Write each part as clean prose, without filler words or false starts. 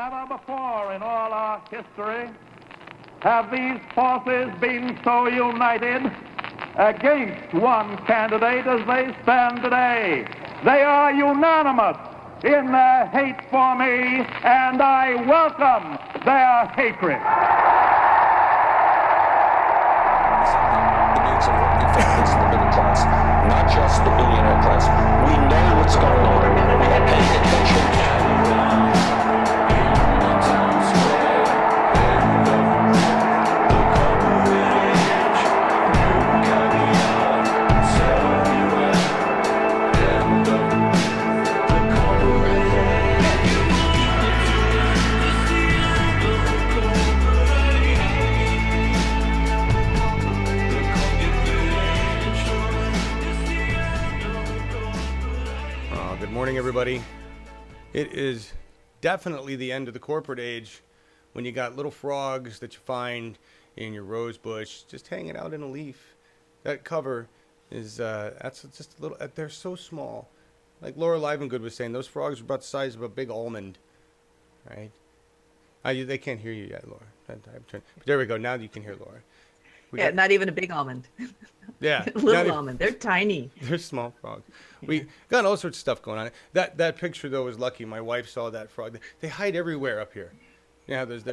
Never before in all our history have these forces been so united against one candidate as they stand today. They are unanimous in their hate for me, and I welcome their hatred. The needs of working families in the middle class, not just the billionaire class. We know what's going on. We are paying attention. Good morning, everybody. It is definitely the end of the corporate age when you got little frogs that you find in your rose bush just hanging out in a leaf. That cover is, that's just a little, they're so small. Like Laura Livengood was saying, those frogs are about the size of a big almond, right? They can't hear you yet, Laura. But there we go. Now you can hear Laura. Not even a big almond. Yeah. Little almond. They're tiny. They're small frogs. We got all sorts of stuff going on. That picture, though, was lucky. My wife saw that frog. They hide everywhere up here. Yeah, there's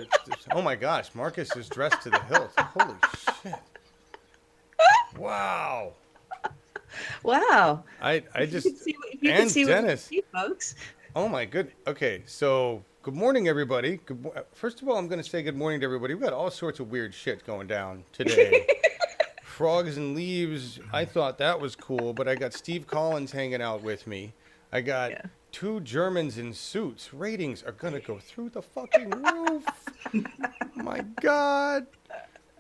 oh, my gosh. Markus is dressed to the hilt. Holy shit. Wow. Wow. I just... You can see Dennis. What you see, folks. Oh, my good. Okay, so... Good morning, everybody. First of all, I'm going to say good morning to everybody. We've got all sorts of weird shit going down today. Frogs and leaves. I thought that was cool, but I got Steve Collins hanging out with me. I got two Germans in suits. Ratings are going to go through the fucking roof. My God.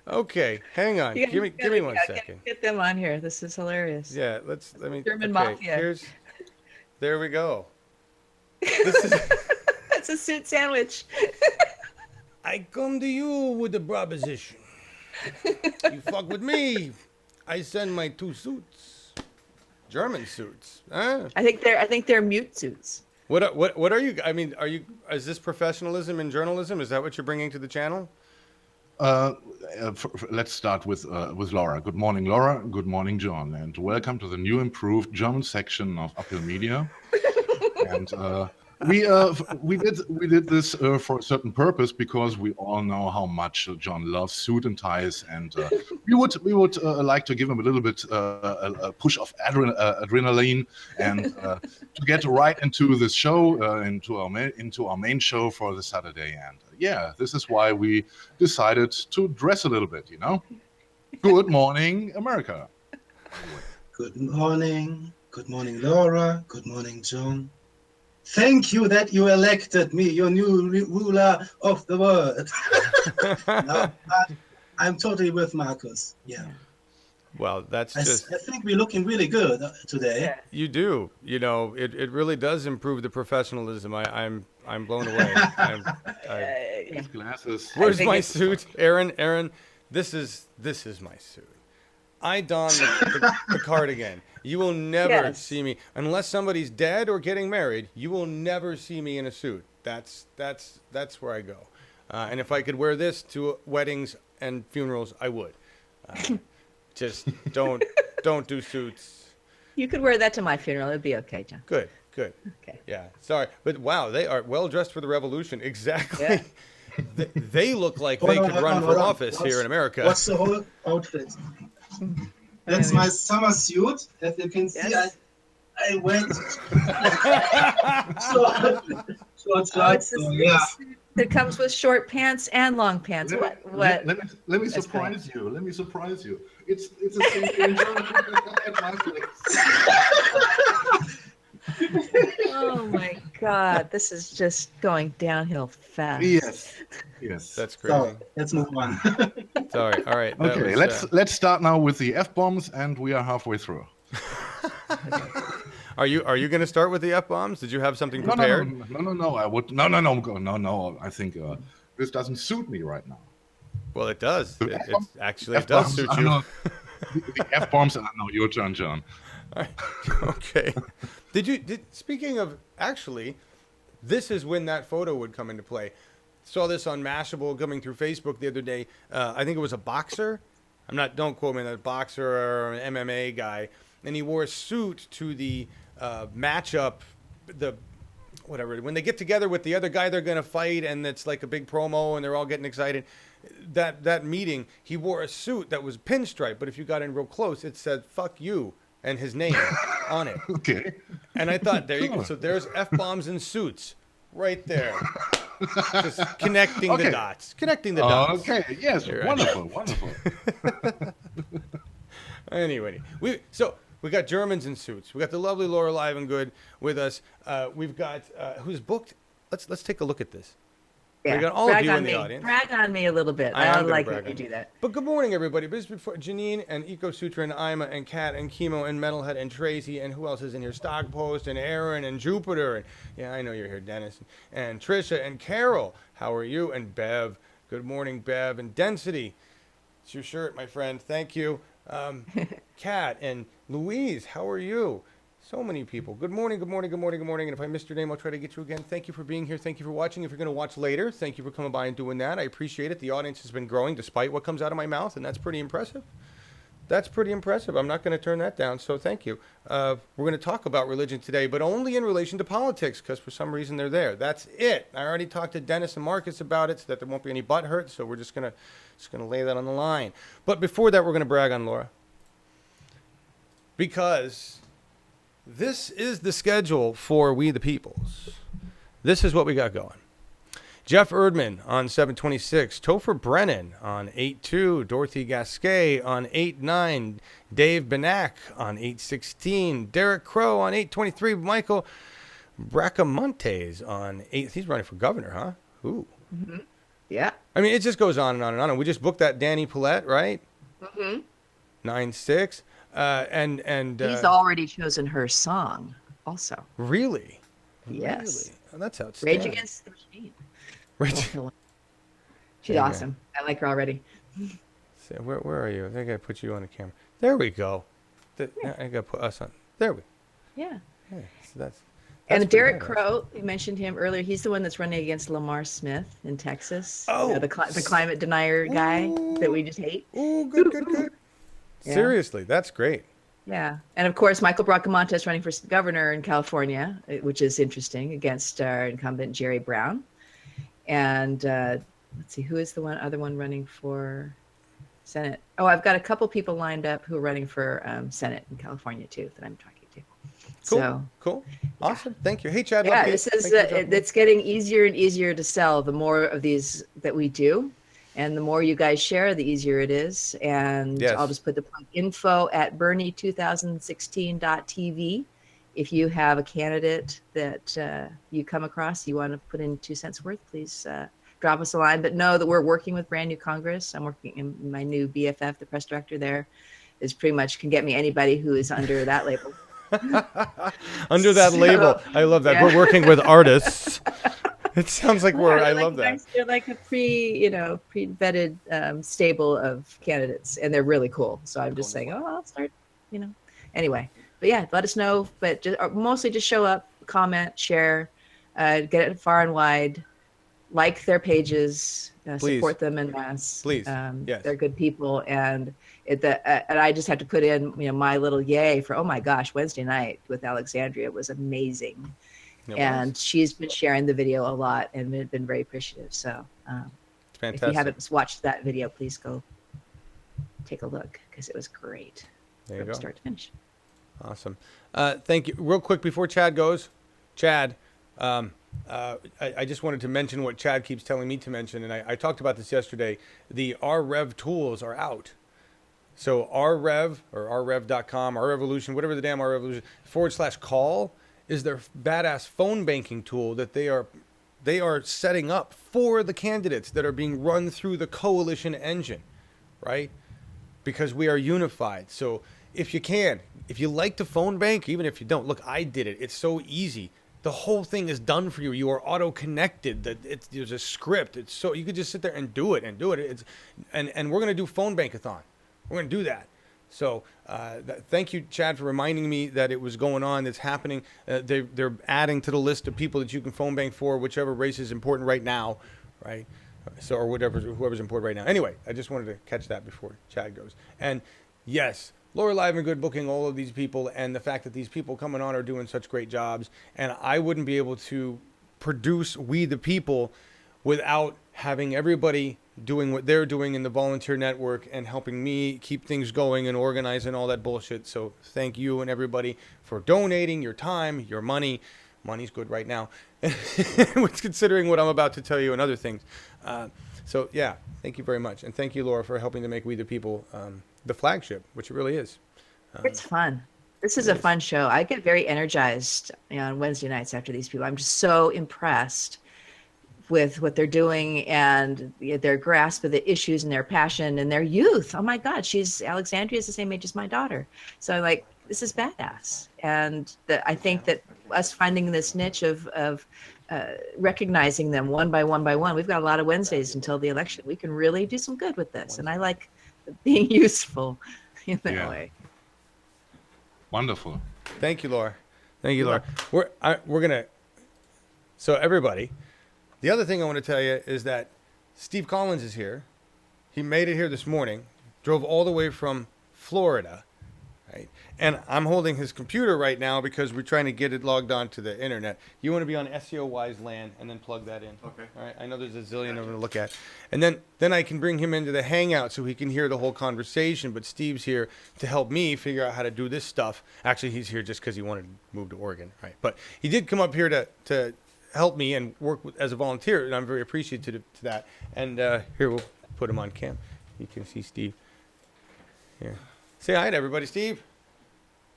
Okay, hang on. Give me 1 second. Get them on here. This is hilarious. Yeah, let me. German mafia. There we go. This is. That's a suit sandwich. I come to you with a proposition. You fuck with me, I send my two suits, German suits. Huh? I think they're mute suits. What are you? I mean, is this professionalism in journalism? Is that what you're bringing to the channel? Let's start with Laura. Good morning, Laura. Good morning, John, and welcome to the new improved German section of Uphill Media. And we did this for a certain purpose because we all know how much John loves suit and ties, and we would like to give him a little bit a push of adrenaline and to get right into this show, into our main show for the Saturday. And this is why we decided to dress a little bit. Good morning, America. Good morning, Laura. Good morning, John. Thank you that you elected me, your new ruler of the world. No, I'm totally with Markus. Yeah. Well, I think we're looking really good today. Yeah. You do. It really does improve the professionalism. I'm blown away. These glasses. Where's my suit, Aaron? This is my suit. I don the cardigan. You will never see me unless somebody's dead or getting married. You will never see me in a suit. That's where I go. And if I could wear this to weddings and funerals, I would. Just don't do suits. You could wear that to my funeral. It'd be okay, John. Good. Okay. Yeah. Sorry, but wow, they are well dressed for the revolution. Exactly. Yeah. They look like they could run for office here in America. What's the whole outfit? That's my summer suit. As you can see, I went short shorts. It comes with short pants and long pants. Let me surprise you. Let me surprise you. It's the same thing at my place. Oh my God, this is just going downhill fast. Yes. That's crazy. So, let's move on. Sorry. All right. Okay, let's start now with the F-bombs, and we are halfway through. Are you going to start with the F-bombs? Did you have something prepared? No. I would. No. I think this doesn't suit me right now. Well, it does. It does suit you. The F-bombs. No, your turn, John. All right. Okay. Speaking of, actually, This is when that photo would come into play. Saw this on Mashable coming through Facebook the other day. I think it was a boxer. Don't quote me, a boxer or an MMA guy. And he wore a suit to the matchup, when they get together with the other guy they're going to fight, and it's like a big promo and they're all getting excited. That meeting, he wore a suit that was pinstripe, but if you got in real close, it said "fuck you" and his name on it. Okay. And I thought, there you go. So there's F-bombs in suits right there. Just connecting the dots. Connecting the dots. Okay. Yes. Wonderful. Wonderful. Anyway, we got Germans in suits. We got the lovely Laura Live and Good with us. We've got who's booked. Let's take a look at this. Yeah. We got all of you in the audience. Brag on me a little bit. I like when you do that. But good morning, everybody. But before Janine and Eco Sutra and Ima and Kat and Chemo and Metalhead and Tracy and who else is in here? Stockpost and Aaron and Jupiter and yeah, I know you're here, Dennis and Trisha and Carol. How are you? And Bev. Good morning, Bev and Density. It's your shirt, my friend. Thank you. Kat and Louise. How are you? So many people. Good morning, good morning, good morning, good morning. And if I missed your name, I'll try to get you again. Thank you for being here. Thank you for watching. If you're going to watch later, thank you for coming by and doing that. I appreciate it. The audience has been growing despite what comes out of my mouth, and that's pretty impressive. That's pretty impressive. I'm not going to turn that down, so thank you. We're going to talk about religion today, but only in relation to politics, because for some reason they're there. That's it. I already talked to Dennis and Markus about it so that there won't be any butt hurt, so we're just going to lay that on the line. But before that, we're going to brag on Laura. Because this is the schedule for We the Peoples. This is what we got going. Jeff Erdman on 726. Topher Brennan on 8-2. Dorothy Gasquet on 8-9. Dave Benak on 8-16. Derek Crow on 8-23. Michael Bracamontes on 8. He's running for governor, huh? Ooh. Mm-hmm. Yeah. I mean, it just goes on and on and on. And we just booked that Danny Paulette, right? Mm-hmm. 9-6. And he's already chosen her song also. Really? Yes. Really? Oh, that's outstanding. Rage Against the Machine. She's There you awesome. I like her already. So where are you? I think I put you on the camera. There we go. I got to put us on. There we go. Yeah. So that's and Derek Crow, you mentioned him earlier. He's the one that's running against Lamar Smith in Texas. Oh. The climate denier guy that we just hate. Oh, good. Yeah. Seriously, that's great. Yeah. And of course, Michael Bracamontes running for governor in California, which is interesting, against our incumbent Jerry Brown. And let's see, who is the other one running for Senate? Oh, I've got a couple people lined up who are running for Senate in California too that I'm talking to. Cool. Awesome. Yeah. Thank you. Hey, Chad. Yeah, this is it's getting easier and easier to sell the more of these that we do. And the more you guys share, the easier it is. And yes. I'll just put the info at Bernie2016.tv. If you have a candidate that you come across, you want to put in 2 cents worth, please drop us a line. But know that we're working with Brand New Congress. I'm working in my new BFF, the press director there, is pretty much can get me anybody who is under that label. Under that label. I love that. Yeah. We're working with artists. It sounds like I love that. They're like a pre-vetted stable of candidates, and they're really cool. So I'm just saying, I'll start, Anyway, but yeah, let us know. But mostly just show up, comment, share, get it far and wide, like their pages, support them en masse. Please, yes. They're good people, and I just have to put in, my little yay for, oh my gosh, Wednesday night with Alexandria was amazing. And she's been sharing the video a lot and been very appreciative. So it's fantastic. If you haven't watched that video, please go take a look because it was great from start to finish. Awesome. Thank you. Real quick before Chad goes, Chad, I just wanted to mention what Chad keeps telling me to mention, and I talked about this yesterday. The RRev tools are out. So RRev or rrev.com, RRevolution, whatever the damn RRevolution /call is their badass phone banking tool that they are setting up for the candidates that are being run through the coalition engine, right? Because we are unified. So if you like to phone bank, even if you don't, look, I did it. It's so easy. The whole thing is done for you. You are auto-connected. There's a script. It's so you could just sit there and do it. And we're going to do phone bankathon. We're going to do that. So thank you, Chad, for reminding me that it was going on. That's happening. They're adding to the list of people that you can phone bank for, whichever race is important right now, right? So or whoever's important right now. Anyway, I just wanted to catch that before Chad goes. And yes, Laura Live and Good booking all of these people, and the fact that these people coming on are doing such great jobs. And I wouldn't be able to produce We the People without having everybody doing what they're doing in the volunteer network and helping me keep things going and organizing all that bullshit. So thank you and everybody for donating your time, your money. Money's good right now, considering what I'm about to tell you and other things. So yeah, thank you very much. And thank you, Laura, for helping to make We the People the flagship, which it really is. It's fun. This is a fun show. I get very energized on Wednesday nights after these people. I'm just so impressed with what they're doing and their grasp of the issues and their passion and their youth. Oh my God, Alexandria is the same age as my daughter. So I'm like, this is badass. And I think that us finding this niche of recognizing them one by one, we've got a lot of Wednesdays until the election. We can really do some good with this. And I like being useful in that way. Wonderful. Thank you, Laura. Thank you, Laura. We're gonna. So everybody, the other thing I want to tell you is that Steve Collins is here. He made it here this morning. Drove all the way from Florida, right? And I'm holding his computer right now because we're trying to get it logged on to the internet. You want to be on SEO-wise LAN and then plug that in. Okay. All right. I know there's a zillion of them to look at. And then I can bring him into the Hangout so he can hear the whole conversation. But Steve's here to help me figure out how to do this stuff. Actually, he's here just because he wanted to move to Oregon, right? But he did come up here to help me and work as a volunteer, and I'm very appreciative to that. And here, we'll put him on cam. You can see Steve here. Say hi to everybody, Steve.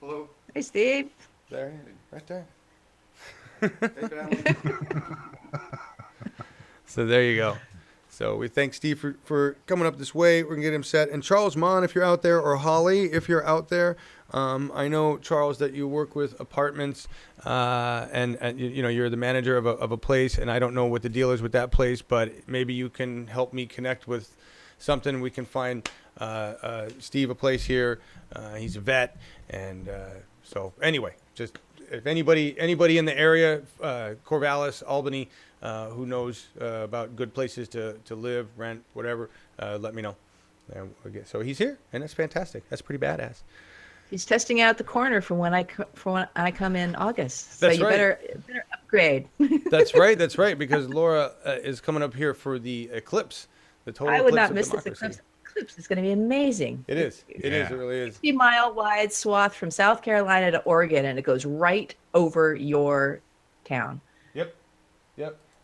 Hello. Hey, Steve. There, right there. Hey, family. So there you go. So we thank Steve for coming up this way. We're going to get him set. And Charles Mon, if you're out there, or Holly, if you're out there. I know, Charles, that you work with apartments and you know, you're the manager of a place. And I don't know what the deal is with that place, but maybe you can help me connect with something. We can find Steve a place here. He's a vet. And so anyway, just if anybody in the area, Corvallis, Albany, who knows about good places to live, rent, whatever, let me know. So he's here, and that's fantastic. That's pretty badass. He's testing out the corner for when I come in August. So That's you right. better upgrade. That's right. That's right. Because Laura is coming up here for the eclipse, the total I would eclipse not of miss this democracy. eclipse. It's going to be amazing. It is. It is. It really is. 50-mile wide swath from South Carolina to Oregon, and it goes right over your town. Yep.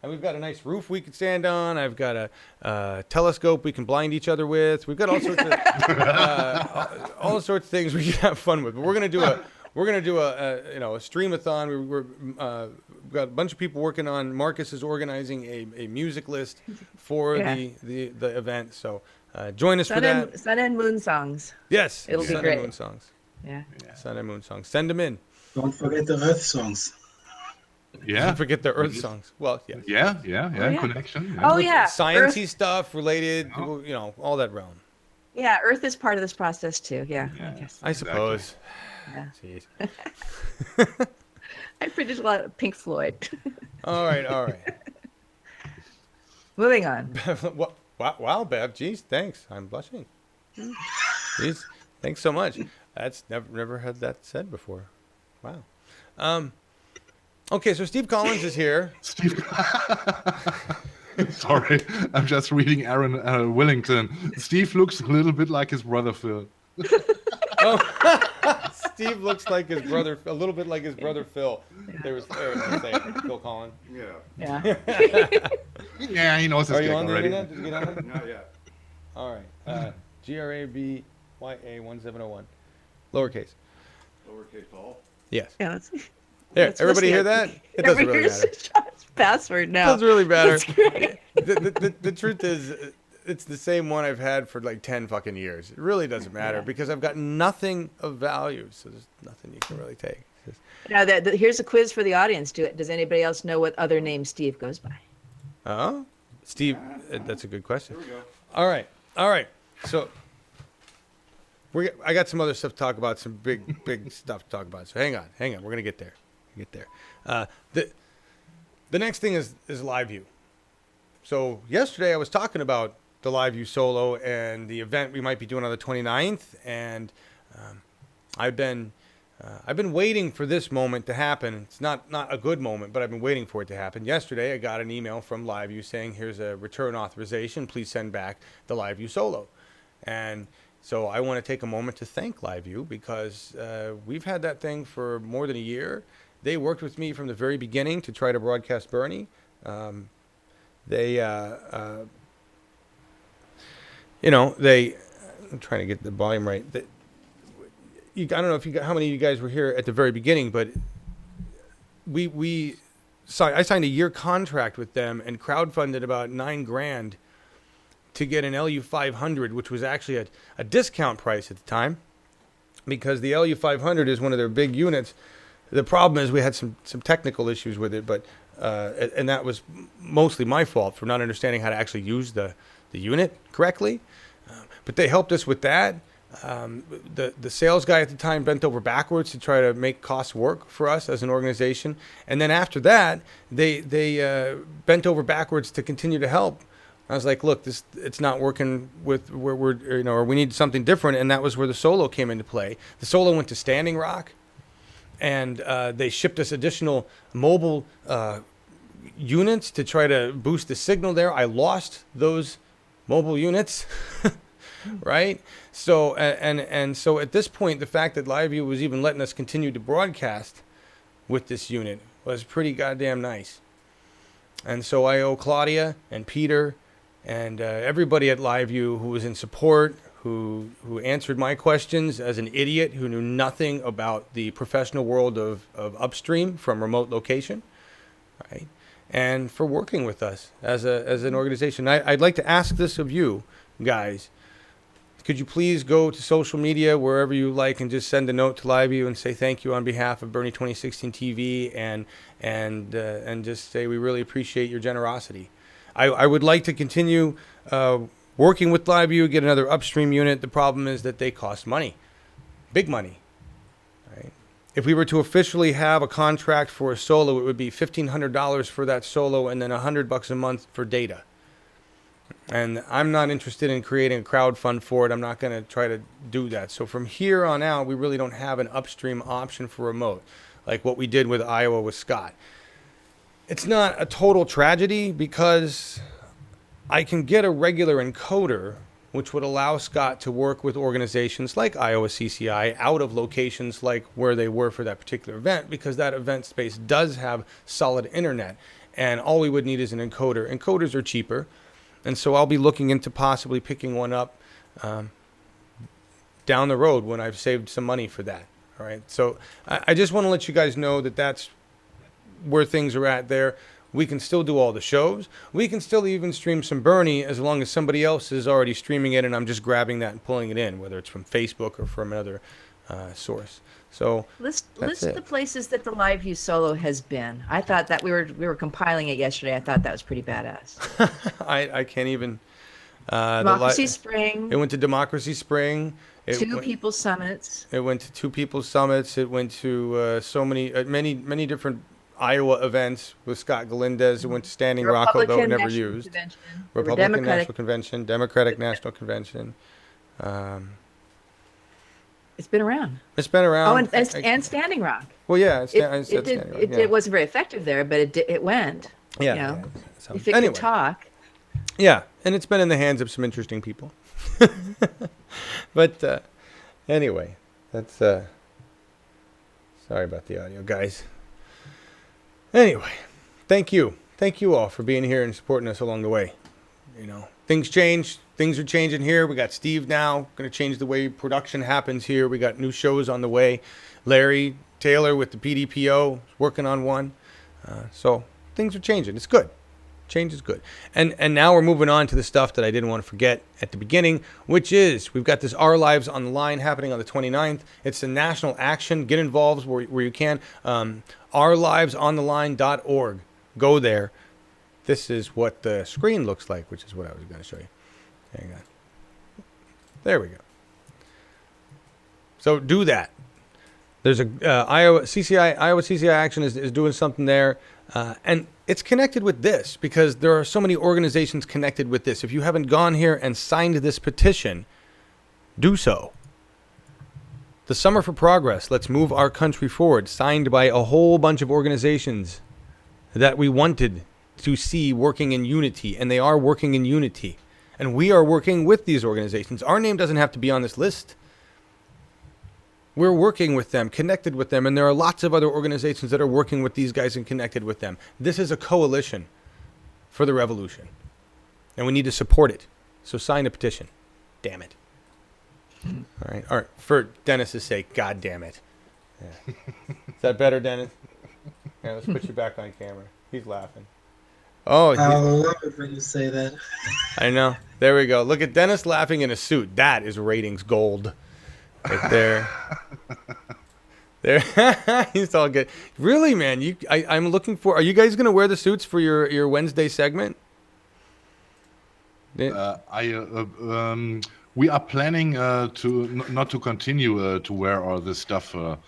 And we've got a nice roof we can stand on. I've got a telescope we can blind each other with. We've got all sorts of all sorts of things we can have fun with. But we're gonna do a streamathon. We've got a bunch of people working on. Markus is organizing a music list for the event. So join us for that. Sun and moon songs. Yes, It'll be Sun great. and moon songs. Yeah. Sun and moon songs. Send them in. Don't forget the Earth songs. Yeah. Don't forget the Earth songs. Well, yes. Yeah. Connection. Yeah. Oh yeah. Sciencey Earth, stuff related, you know, all that realm. yeah, Earth is part of this process too. Yeah. I suppose. Yeah. Jeez. I produced a lot of Pink Floyd. All right. Moving on. Wow, Bev. Jeez, thanks. I'm blushing. Jeez, thanks so much. That's never had that said before. Wow. Okay, so Steve Collins is here. Sorry, I'm just reading Aaron Willington. Steve looks a little bit like his brother Phil. Oh, Steve looks like his brother, a little bit like his brother Phil. There was Phil Collins. Yeah. Yeah. Yeah, he knows his Are you gig on the already. internet? Did you get on it? Not yet. All right. GRABYA 1701. Lowercase. Lowercase all. Yes. Yeah. Let's, There. let's Everybody hear listen. that? It doesn't really Here's matter. Sean's password now. It doesn't really matter. That's great. The truth is, it's the same one I've had for like 10 fucking years. It really doesn't matter because I've got nothing of value. So there's nothing you can really take. It's just, Now, here's a quiz for the audience. Does anybody else know what other name Steve goes by? oh, Steve, that's a good question. Here we go. All right. So I got some other stuff to talk about, some big stuff to talk about. So hang on. We're going to get there. The next thing is LiveU. So yesterday I was talking about the LiveU solo and the event we might be doing on the 29th. And I've been waiting for this moment to happen. It's not a good moment, but I've been waiting for it to happen. Yesterday I got an email from LiveU saying, here's a return authorization. Please send back the LiveU solo. And so I want to take a moment to thank LiveU because we've had that thing for more than a year. They worked with me from the very beginning to try to broadcast Bernie. I'm trying to get the volume right. I don't know how many of you guys were here at the very beginning, but I signed a year contract with them and crowdfunded about $9,000 to get an LU500, which was actually a discount price at the time, because the LU500 is one of their big units. The problem is we had some technical issues with it, but and that was mostly my fault for not understanding how to actually use the unit correctly. But they helped us with that. The sales guy at the time bent over backwards to try to make costs work for us as an organization. And then after that, they bent over backwards to continue to help. I was like, look, it's not working with where we're, or we need something different. And that was where the solo came into play. The solo went to Standing Rock, and they shipped us additional mobile units to try to boost the signal there. I lost those mobile units, right? So and so at this point, the fact that LiveU was even letting us continue to broadcast with this unit was pretty goddamn nice. And so I owe Claudia and Peter and everybody at LiveU who was in support, who answered my questions as an idiot who knew nothing about the professional world of upstream from remote location, right? And for working with us as an organization. I'd like to ask this of you guys. Could you please go to social media, wherever you like, and just send a note to LiveU and say thank you on behalf of Bernie 2016 TV, and just say we really appreciate your generosity. I would like to continue working with LiveU, get another upstream unit. The problem is that they cost money, big money. Right? If we were to officially have a contract for a solo, it would be $1,500 for that solo, and then $100 a month for data. And I'm not interested in creating a crowd fund for it. I'm not going to try to do that. So from here on out, we really don't have an upstream option for remote, like what we did with Iowa with Scott. It's not a total tragedy because I can get a regular encoder, which would allow Scott to work with organizations like Iowa CCI out of locations like where they were for that particular event, because that event space does have solid internet. And all we would need is an encoder. Encoders are cheaper. And so I'll be looking into possibly picking one up down the road when I've saved some money for that. All right. So I just want to let you guys know that that's where things are at there. We can still do all the shows. We can still even stream some Bernie as long as somebody else is already streaming it and I'm just grabbing that and pulling it in, whether it's from Facebook or from another source. So list the places that the LiveU solo has been. I thought that we were compiling it yesterday. I thought that was pretty badass. I can't even. Democracy Spring. It went to Democracy Spring. Two People's Summits. It went to Two People's Summits. It went to many different Iowa events with Scott Galindez. It went to Standing Rock, although it never used. Republican National Convention, Democratic National Convention. It's been around. It's been around. Oh, and Standing Rock. Well, yeah, it wasn't very effective there, but it went. Yeah. You know, So, if it anyway. could talk. Yeah, and it's been in the hands of some interesting people. But anyway, that's sorry about the audio, guys. Anyway, thank you all for being here and supporting us along the way. You know, things change. Things are changing here. We got Steve now, going to change the way production happens here. We got new shows on the way. Larry Taylor with the PDPO working on one. So things are changing. It's good. Change is good. And now we're moving on to the stuff that I didn't want to forget at the beginning, which is we've got this Our Lives on the Line happening on the 29th. It's a national action. Get involved where you can. OurLivesOnTheLine.org. Go there. This is what the screen looks like, which is what I was going to show you. Hang on. There we go. So do that. There's a Iowa CCI Action is doing something there, and it's connected with this because there are so many organizations connected with this. If you haven't gone here and signed this petition, do so. The Summer for Progress, Let's Move Our Country Forward, signed by a whole bunch of organizations that we wanted to see working in unity, and they are working in unity. And we are working with these organizations. Our name doesn't have to be on this list. We're working with them, connected with them, and there are lots of other organizations that are working with these guys and connected with them. This is a coalition for the revolution, and we need to support it. So sign a petition. Damn it. All right. For Dennis's sake, God damn it. Yeah. Is that better, Dennis? Yeah, let's put you back on camera. He's laughing. Oh, I love it when you say that. I know. There we go. Look at Dennis laughing in a suit. That is ratings gold. Right there. There. He's all good. Really, man, I'm looking for, are you guys going to wear the suits for your Wednesday segment? We are planning not to continue to wear all this stuff during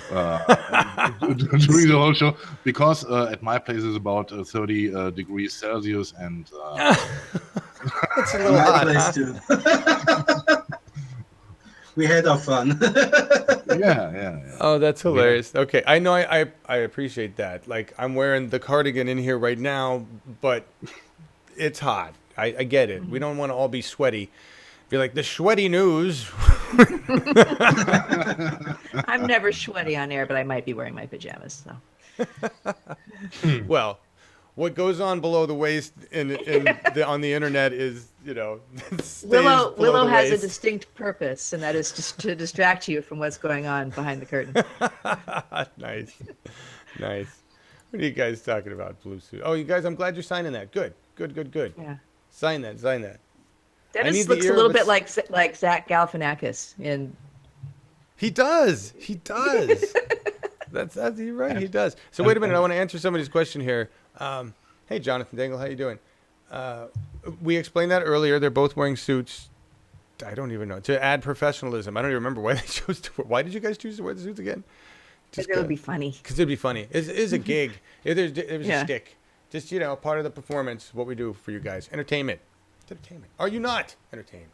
the whole show because at my place is about 30 degrees Celsius and that's a little hot. Place too. We had our fun. Yeah. Oh, that's hilarious. Yeah. Okay, I know. I appreciate that. Like, I'm wearing the cardigan in here right now, but it's hot. I get it. We don't want to all be sweaty. Be like the sweaty news. I'm never sweaty on air, but I might be wearing my pajamas. So. Well, what goes on below the waist on the internet is, Willow has a distinct purpose, and that is just to distract you from what's going on behind the curtain. Nice. What are you guys talking about, blue suit? Oh, you guys, I'm glad you're signing that. Good. Yeah. Sign that. Dennis looks a little bit like Zach Galifianakis in. He does. That's you're right. He does. So wait a minute. I want to answer somebody's question here. Hey, Jonathan Dangle, how you doing? We explained that earlier. They're both wearing suits. I don't even know, to add professionalism. I don't even remember why they chose to. Why did you guys choose to wear the suits again? Because it would be funny. Because it'd be funny. It is a gig. It was a stick. Just part of the performance. What we do for you guys. Entertainment. Are you not entertained?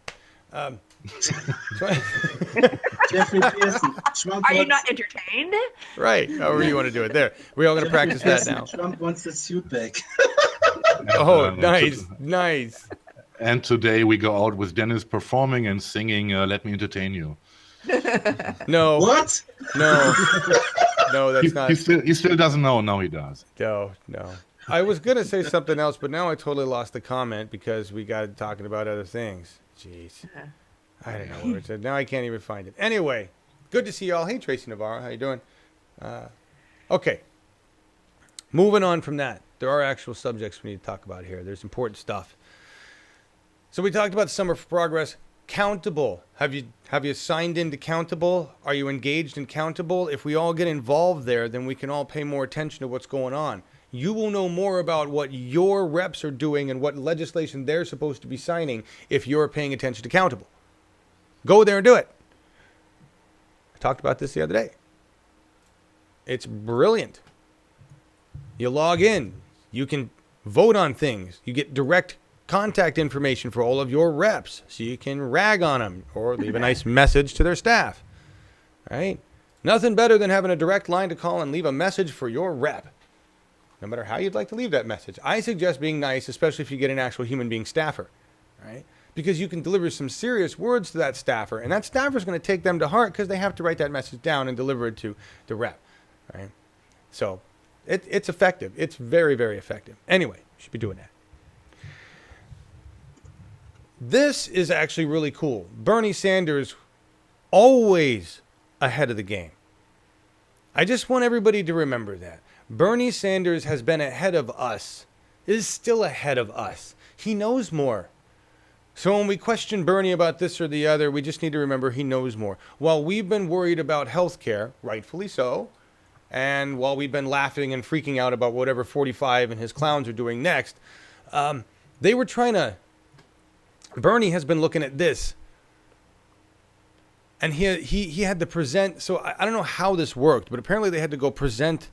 Jeffrey Pearson. Are you not entertained? Right. However you want to do it. There. We're all going to practice that now. Trump wants the suit back. Oh, nice. And today we go out with Dennis performing and singing "Let Me Entertain You." No. What? No, that's not. He still doesn't know. No, he does. No. I was going to say something else, but now I totally lost the comment because we got talking about other things. Jeez. I don't know where it said. Now I can't even find it. Anyway, good to see y'all. Hey, Tracy Navarro. How you doing? Okay. Moving on from that. There are actual subjects we need to talk about here. There's important stuff. So we talked about Summer for Progress. Countable. Have you signed into Countable? Are you engaged in Countable? If we all get involved there, then we can all pay more attention to what's going on. You will know more about what your reps are doing and what legislation they're supposed to be signing if you're paying attention to Countable. Go there and do it. I talked about this the other day. It's brilliant. You log in. You can vote on things. You get direct contact information for all of your reps so you can rag on them or leave a nice message to their staff. Right? Nothing better than having a direct line to call and leave a message for your rep. No matter how you'd like to leave that message. I suggest being nice, especially if you get an actual human being staffer, right? Because you can deliver some serious words to that staffer, and that staffer is going to take them to heart because they have to write that message down and deliver it to the rep, right? So it's effective. It's very, very effective. Anyway, you should be doing that. This is actually really cool. Bernie Sanders, always ahead of the game. I just want everybody to remember that. Bernie Sanders has been ahead of us, is still ahead of us. He knows more. So when we question Bernie about this or the other, we just need to remember he knows more. While we've been worried about healthcare, rightfully so, and while we've been laughing and freaking out about whatever 45 and his clowns are doing next, they were trying to... Bernie has been looking at this And he had to present. So I don't know how this worked, but apparently they had to go present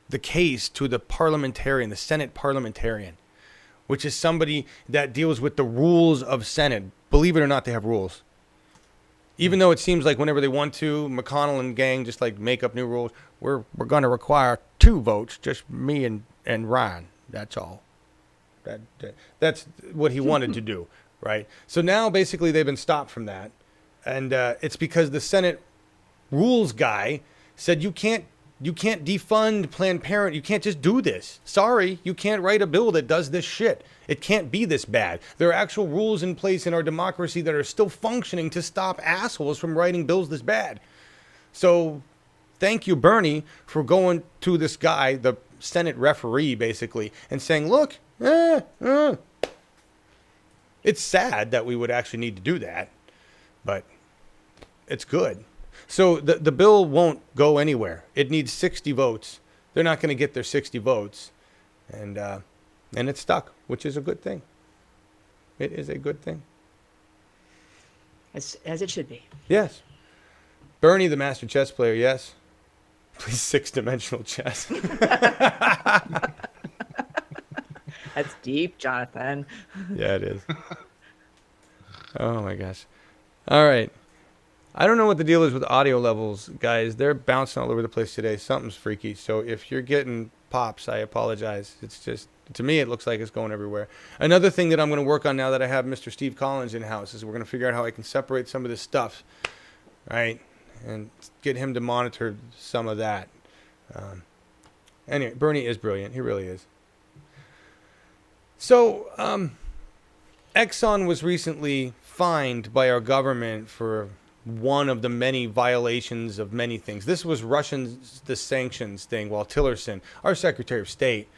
the case to the parliamentarian, the Senate parliamentarian, which is somebody that deals with the rules of Senate. Believe it or not, they have rules. Even though it seems like whenever they want to, McConnell and gang just like make up new rules. We're going to require 2 votes, just me and Ryan. That's all. That's what he wanted to do, right? So now basically they've been stopped from that, and it's because the Senate rules guy said you can't defund Planned Parenthood. You can't just do this. Sorry, you can't write a bill that does this shit. It can't be this bad. There are actual rules in place in our democracy that are still functioning to stop assholes from writing bills this bad. So thank you, Bernie, for going to this guy, the Senate referee, basically, and saying, look, it's sad that we would actually need to do that, but it's good. So the bill won't go anywhere. It needs 60 votes. They're not going to get their 60 votes. And it's stuck, which is a good thing. It is a good thing. As it should be. Yes. Bernie, the master chess player, yes. Please 6-dimensional chess. That's deep, Jonathan. Yeah, it is. Oh, my gosh. All right. I don't know what the deal is with audio levels, guys. They're bouncing all over the place today. Something's freaky. So if you're getting pops, I apologize. It's just, to me, it looks like it's going everywhere. Another thing that I'm going to work on now that I have Mr. Steve Collins in-house is we're going to figure out how I can separate some of this stuff, right? And get him to monitor some of that. Anyway, Bernie is brilliant. He really is. So, Exxon was recently fined by our government for one of the many violations of many things. This was the sanctions thing while Tillerson, our Secretary of State,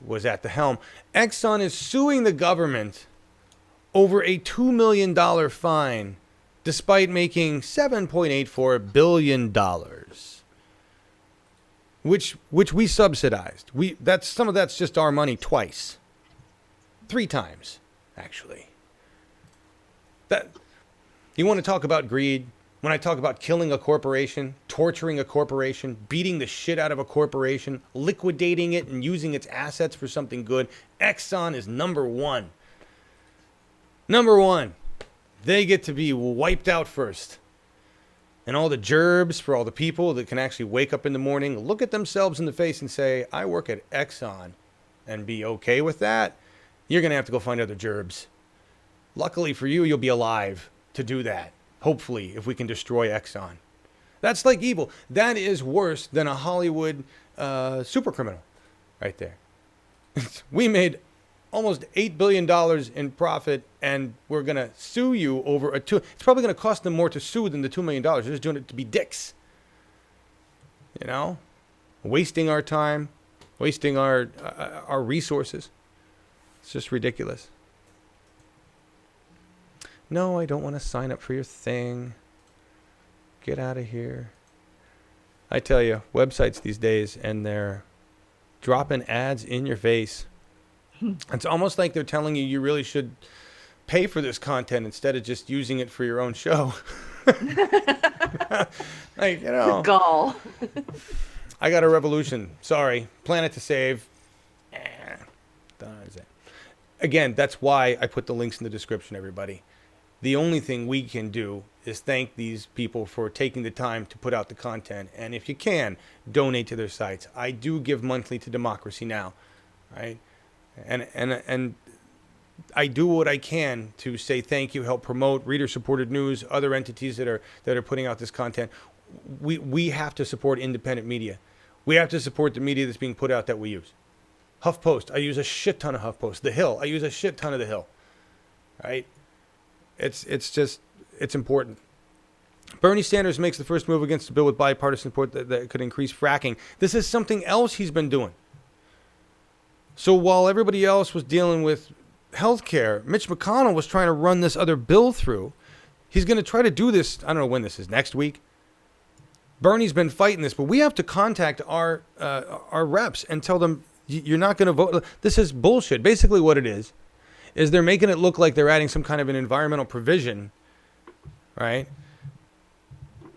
was at the helm. Exxon is suing the government over a $2 million fine despite making $7.84 billion, which we subsidized. Some of that's just our money twice. 3 times, actually. You want to talk about greed? When I talk about killing a corporation, torturing a corporation, beating the shit out of a corporation, liquidating it and using its assets for something good, Exxon is number 1. Number 1. They get to be wiped out first. And all the gerbs for all the people that can actually wake up in the morning, look at themselves in the face and say, I work at Exxon, and be okay with that, you're going to have to go find other gerbs. Luckily for you, you'll be alive to do that. Hopefully, if we can destroy Exxon. That's like evil. That is worse than a Hollywood super criminal right there. We made almost $8 billion in profit, and we're going to sue you over it's probably going to cost them more to sue than the $2 million. They're just doing it to be dicks. You know? Wasting our time, wasting our resources. It's just ridiculous. No, I don't want to sign up for your thing. Get out of here. I tell you, websites these days, and they're dropping ads in your face. It's almost like they're telling you really should pay for this content instead of just using it for your own show. Like, you know. Gall. I got a revolution. Sorry. Planet to save. Again, that's why I put the links in the description, everybody. The only thing we can do is thank these people for taking the time to put out the content. And if you can, donate to their sites. I do give monthly to Democracy Now!, right? And I do what I can to say thank you, help promote reader-supported news, other entities that are putting out this content. We have to support independent media. We have to support the media that's being put out that we use. HuffPost, I use a shit ton of HuffPost. The Hill, I use a shit ton of The Hill. Right? It's important. Bernie Sanders makes the first move against a bill with bipartisan support that could increase fracking. This is something else he's been doing. So while everybody else was dealing with healthcare, Mitch McConnell was trying to run this other bill through. He's going to try to do this. I don't know when this is, next week. Bernie's been fighting this, but we have to contact our reps and tell them, you're not going to vote. This is bullshit. Basically what it is they're making it look like they're adding some kind of an environmental provision, right?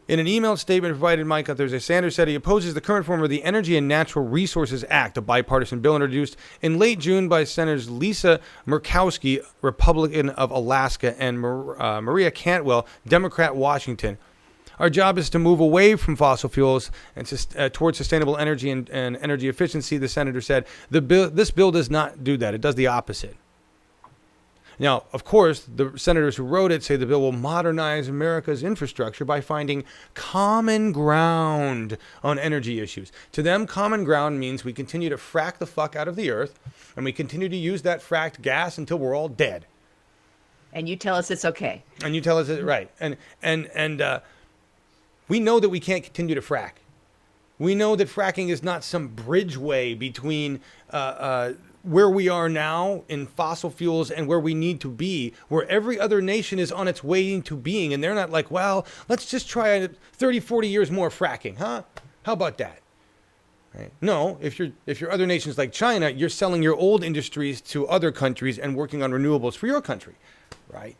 In an emailed statement provided Mike on Thursday, Sanders said he opposes the current form of the Energy and Natural Resources Act, a bipartisan bill introduced in late June by Senators Lisa Murkowski, Republican of Alaska, and Maria Cantwell, Democrat, Washington. Our job is to move away from fossil fuels and towards sustainable energy and energy efficiency, the senator said. This bill does not do that. It does the opposite. Now, of course, the senators who wrote it say the bill will modernize America's infrastructure by finding common ground on energy issues. To them, common ground means we continue to frack the fuck out of the earth, and we continue to use that fracked gas until we're all dead. And you tell us it's okay. And you tell us it's right. And we know that we can't continue to frack. We know that fracking is not some bridgeway between where we are now in fossil fuels and where we need to be, where every other nation is on its way into being. And they're not like, well, let's just try 30, 40 years more fracking, huh? How about that? Right? No, if you're other nations like China, you're selling your old industries to other countries and working on renewables for your country, right?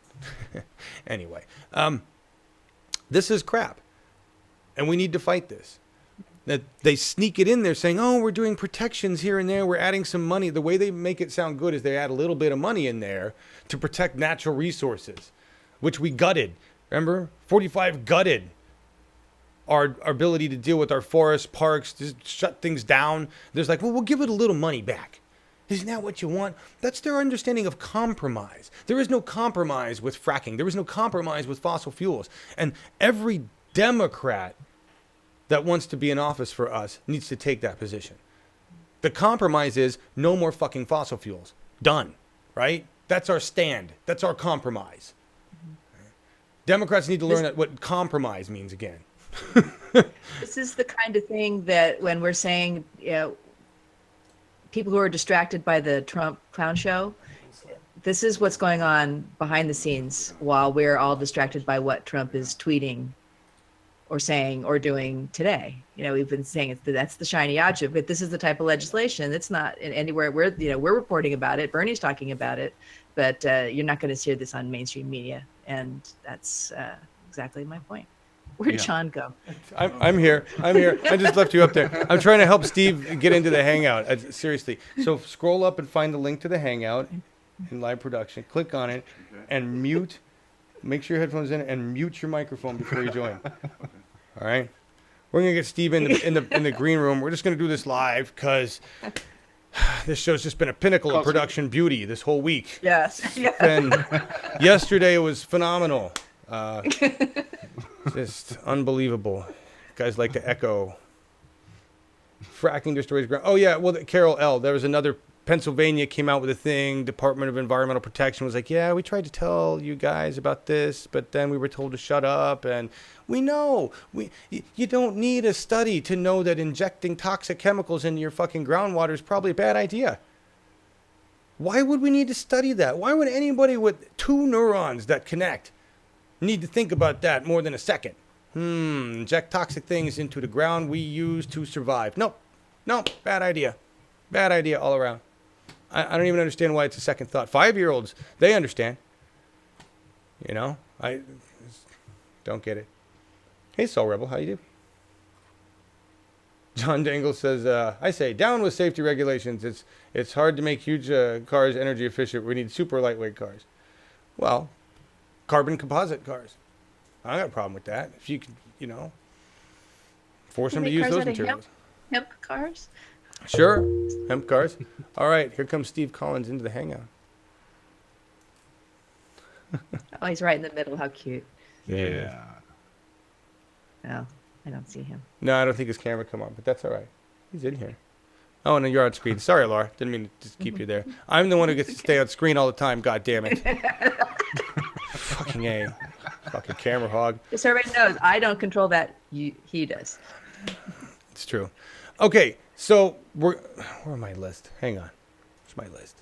Anyway, this is crap. And we need to fight this. That they sneak it in there saying, oh, we're doing protections here and there. We're adding some money. The way they make it sound good is they add a little bit of money in there to protect natural resources, which we gutted. Remember? 45 gutted our ability to deal with our forests, parks, just shut things down. There's like, well, we'll give it a little money back. Isn't that what you want? That's their understanding of compromise. There is no compromise with fracking. There is no compromise with fossil fuels. And every Democrat that wants to be in office for us needs to take that position. The compromise is no more fucking fossil fuels. Done. Right? That's our stand. That's our compromise. Democrats need to learn what compromise means again. This is the kind of thing that when we're saying, you know, people who are distracted by the Trump clown show, this is what's going on behind the scenes while we're all distracted by what Trump is tweeting or saying or doing today. You know, we've been saying that's the shiny object, but this is the type of legislation. It's not in anywhere we're reporting about it. Bernie's talking about it, but you're not going to see this on mainstream media. And that's exactly my point. Where'd John go? I'm here. I just left you up there. I'm trying to help Steve get into the Hangout. Seriously. So scroll up and find the link to the Hangout in live production. Click on it and mute. Make sure your headphones in and mute your microphone before you join. All right. We're gonna get Steve in the green room. We're just gonna do this live because this show's just been a pinnacle of production beauty this whole week. Yes. And yesterday was phenomenal. Just unbelievable. Guys like to echo. Fracking destroys ground. Oh yeah, well, Carol L. There was another. Pennsylvania came out with a thing. Department of Environmental Protection was like, yeah, we tried to tell you guys about this, but then we were told to shut up. And we know you don't need a study to know that injecting toxic chemicals into your fucking groundwater is probably a bad idea. Why would we need to study that? Why would anybody with 2 neurons that connect need to think about that more than a second? Inject toxic things into the ground we use to survive. Nope, bad idea. Bad idea all around. I don't even understand why it's a second thought. 5-year-olds, they understand. You know, I don't get it. Hey, Soul Rebel, how you do? John Dangle says, I say, down with safety regulations. It's hard to make huge cars energy efficient. We need super lightweight cars. Well, carbon composite cars. I don't got a problem with that. If you can, you know, force them to use those materials. Hemp cars? Sure. Hemp cars. All right. Here comes Steve Collins into the Hangout. Oh, he's right in the middle. How cute. Yeah. Oh, I don't see him. No, I don't think his camera come on, but that's all right. He's in here. Oh, no, you're on screen. Sorry, Laura. Didn't mean to just keep you there. I'm the one who gets to stay on screen all the time. God damn it. Fucking A. Fucking camera hog. Just so everybody knows, I don't control that. He does. It's true. Okay. So, where am my list? Hang on. Where's my list?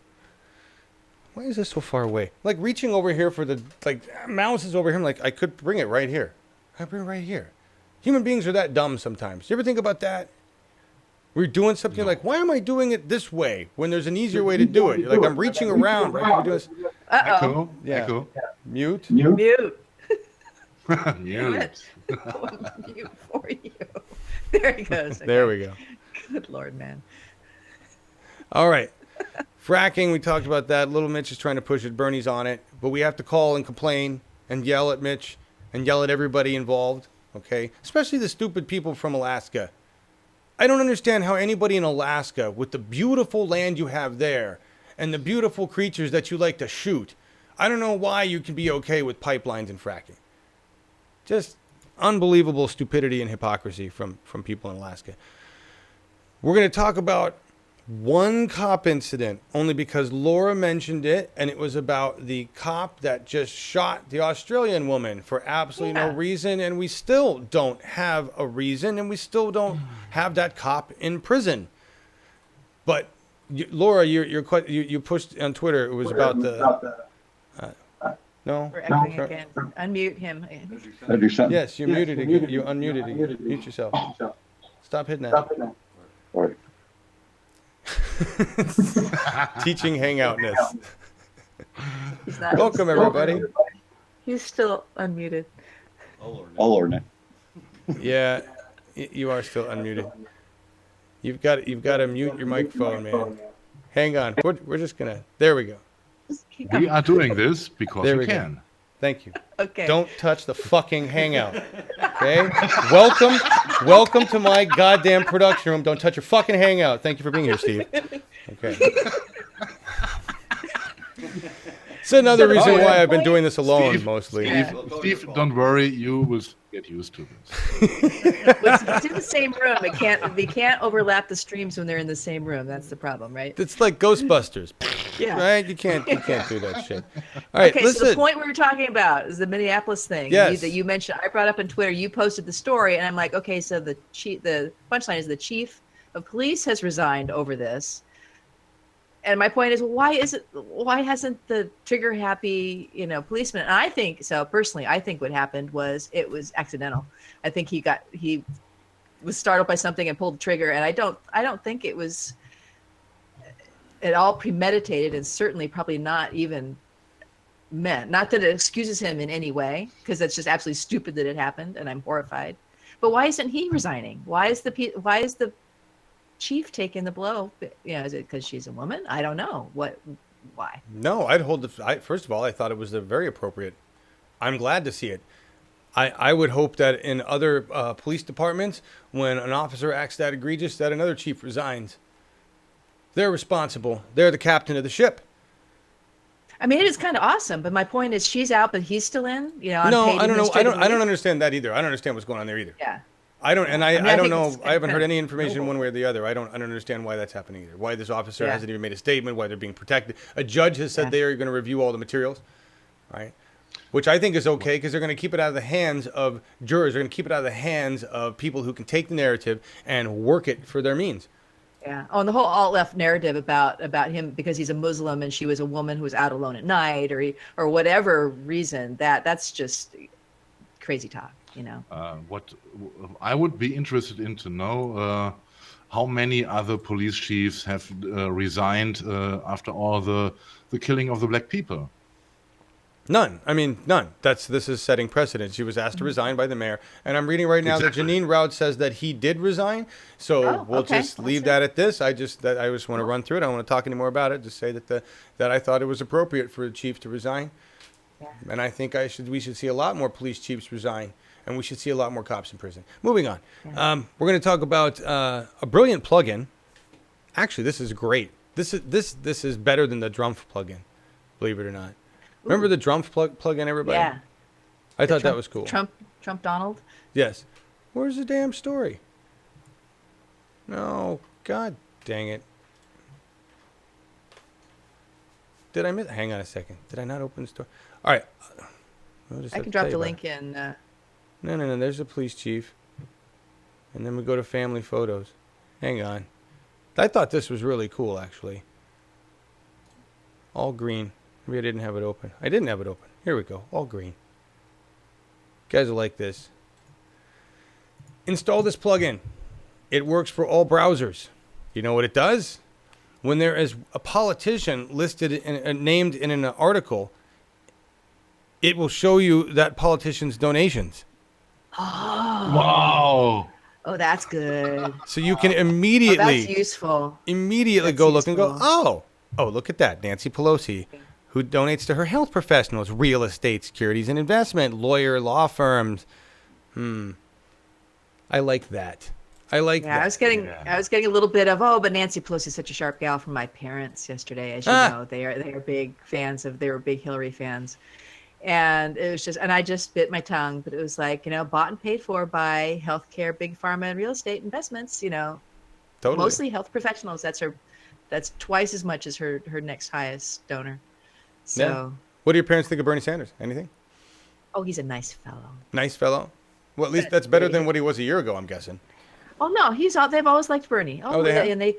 Why is this so far away? Like, reaching over here for the, mouse is over here. I'm like, I could bring it right here. I bring it right here. Human beings are that dumb sometimes. You ever think about that? We're doing something like, why am I doing it this way when there's an easier way to do it? You're like, I'm reaching around. Right? Echo. Yeah. Echo. Mute. Mute. Mute. Mute for you. There he goes. Okay. There we go. Good Lord, man. All right. Fracking, we talked about that. Little Mitch is trying to push it. Bernie's on it. But we have to call and complain and yell at Mitch and yell at everybody involved, okay? Especially the stupid people from Alaska. I don't understand how anybody in Alaska, with the beautiful land you have there and the beautiful creatures that you like to shoot, I don't know why you can be okay with pipelines and fracking. Just unbelievable stupidity and hypocrisy from people in Alaska. We're going to talk about one cop incident only because Laura mentioned it, and it was about the cop that just shot the Australian woman for absolutely no reason, and we still don't have a reason, and we still don't have that cop in prison. But Laura, you pushed on Twitter. It was about the. No. We're echoing again. Unmute him. Yes, you're muted again. You unmuted again. Mute yourself. Stop hitting that. Sorry. Teaching hangoutness. He's not. Welcome, everybody. He's still unmuted. Oh, Lord. Yeah, you are still unmuted. You've got to mute your microphone, man. Hang on. We're just gonna. There we go. We are doing this because There we we go. can. Thank you. Okay. Don't touch the fucking hangout. Okay? Welcome to my goddamn production room. Don't touch your fucking hangout. Thank you for being here, Steve. Okay. It's another reason why I've been doing this alone mostly. Steve, don't worry, you will get used to this. It's in the same room. They can't overlap the streams when they're in the same room. That's the problem, right? It's like Ghostbusters. Yeah. Right? You can't do that shit. All right, Okay, listen. so the point we were talking about is the Minneapolis thing Yes. that you mentioned. I brought up on Twitter. You posted the story, and I'm like, okay, so the punchline is the chief of police has resigned over this. And my point is, why hasn't the trigger happy, policeman? And I think so personally. I think what happened was it was accidental. I think he was startled by something and pulled the trigger. And I don't think it was at all premeditated, and certainly probably not even meant. Not that it excuses him in any way, because that's just absolutely stupid that it happened, and I'm horrified. But why isn't he resigning? Why is the chief taking the blow? Is it because she's a woman? I don't know. Why? No, first of all, I thought it was very appropriate. I'm glad to see it. I would hope that in other police departments, when an officer acts that egregious, that another chief resigns. They're responsible. They're the captain of the ship. I mean, it is kind of awesome, but my point is, she's out, but he's still in. No, I don't know. I don't understand that either. I don't understand what's going on there either. Yeah. I don't know. I haven't heard any of information one way or the other. I don't understand why that's happening either. Why this officer hasn't even made a statement, why they're being protected. A judge has said they are going to review all the materials, right? Which I think is okay, because they're going to keep it out of the hands of jurors. They're going to keep it out of the hands of people who can take the narrative and work it for their means. Yeah. Oh, and the whole alt-left narrative about him because he's a Muslim and she was a woman who was out alone at night or whatever reason, that's just crazy talk. What I would be interested in to know how many other police chiefs have resigned after all the killing of the black people. None. I mean, none. This is setting precedent. She was asked to resign by the mayor, and I'm reading right now that Janine Roud says that he did resign. So we'll just leave that at this. I just want to run through it. I don't want to talk anymore about it. Just say that I thought it was appropriate for the chief to resign, and I think we should see a lot more police chiefs resign. And we should see a lot more cops in prison. Moving on. We're going to talk about a brilliant plugin. Actually, this is great. This is better than the Drumpf plugin, believe it or not. Remember the Drumpf plugin, everybody? Yeah. I thought that was cool. Trump Donald? Yes. Where's the damn story? No. God dang it. Did I miss? Hang on a second. Did I not open the story? All right. I can drop the link in. No. There's the police chief. And then we go to family photos. Hang on. I thought this was really cool, actually. All green. Maybe I didn't have it open. I didn't have it open. Here we go. All green. You guys will like this. Install this plugin. It works for all browsers. You know what it does? When there is a politician listed named in an article, it will show you that politicians' donations. Oh. Wow. Oh, that's good. So you can Oh, immediately, that's useful. That's go look and go, oh, look at that. Nancy Pelosi, who donates to her health professionals, real estate, securities and investment, law firms. I like that. I like that. I was getting a little bit of, but Nancy Pelosi is such a sharp gal from my parents yesterday. As you know, they are big fans they were big Hillary fans. And it was just, and I just bit my tongue, but it was like, bought and paid for by healthcare, big pharma, and real estate investments, Totally. Mostly health professionals. That's twice as much as her next highest donor. So, yeah. What do your parents think of Bernie Sanders? Anything? Oh, he's a nice fellow. Nice fellow? Well, at least that's better than what he was a year ago, I'm guessing. Oh no, they've always liked Bernie. They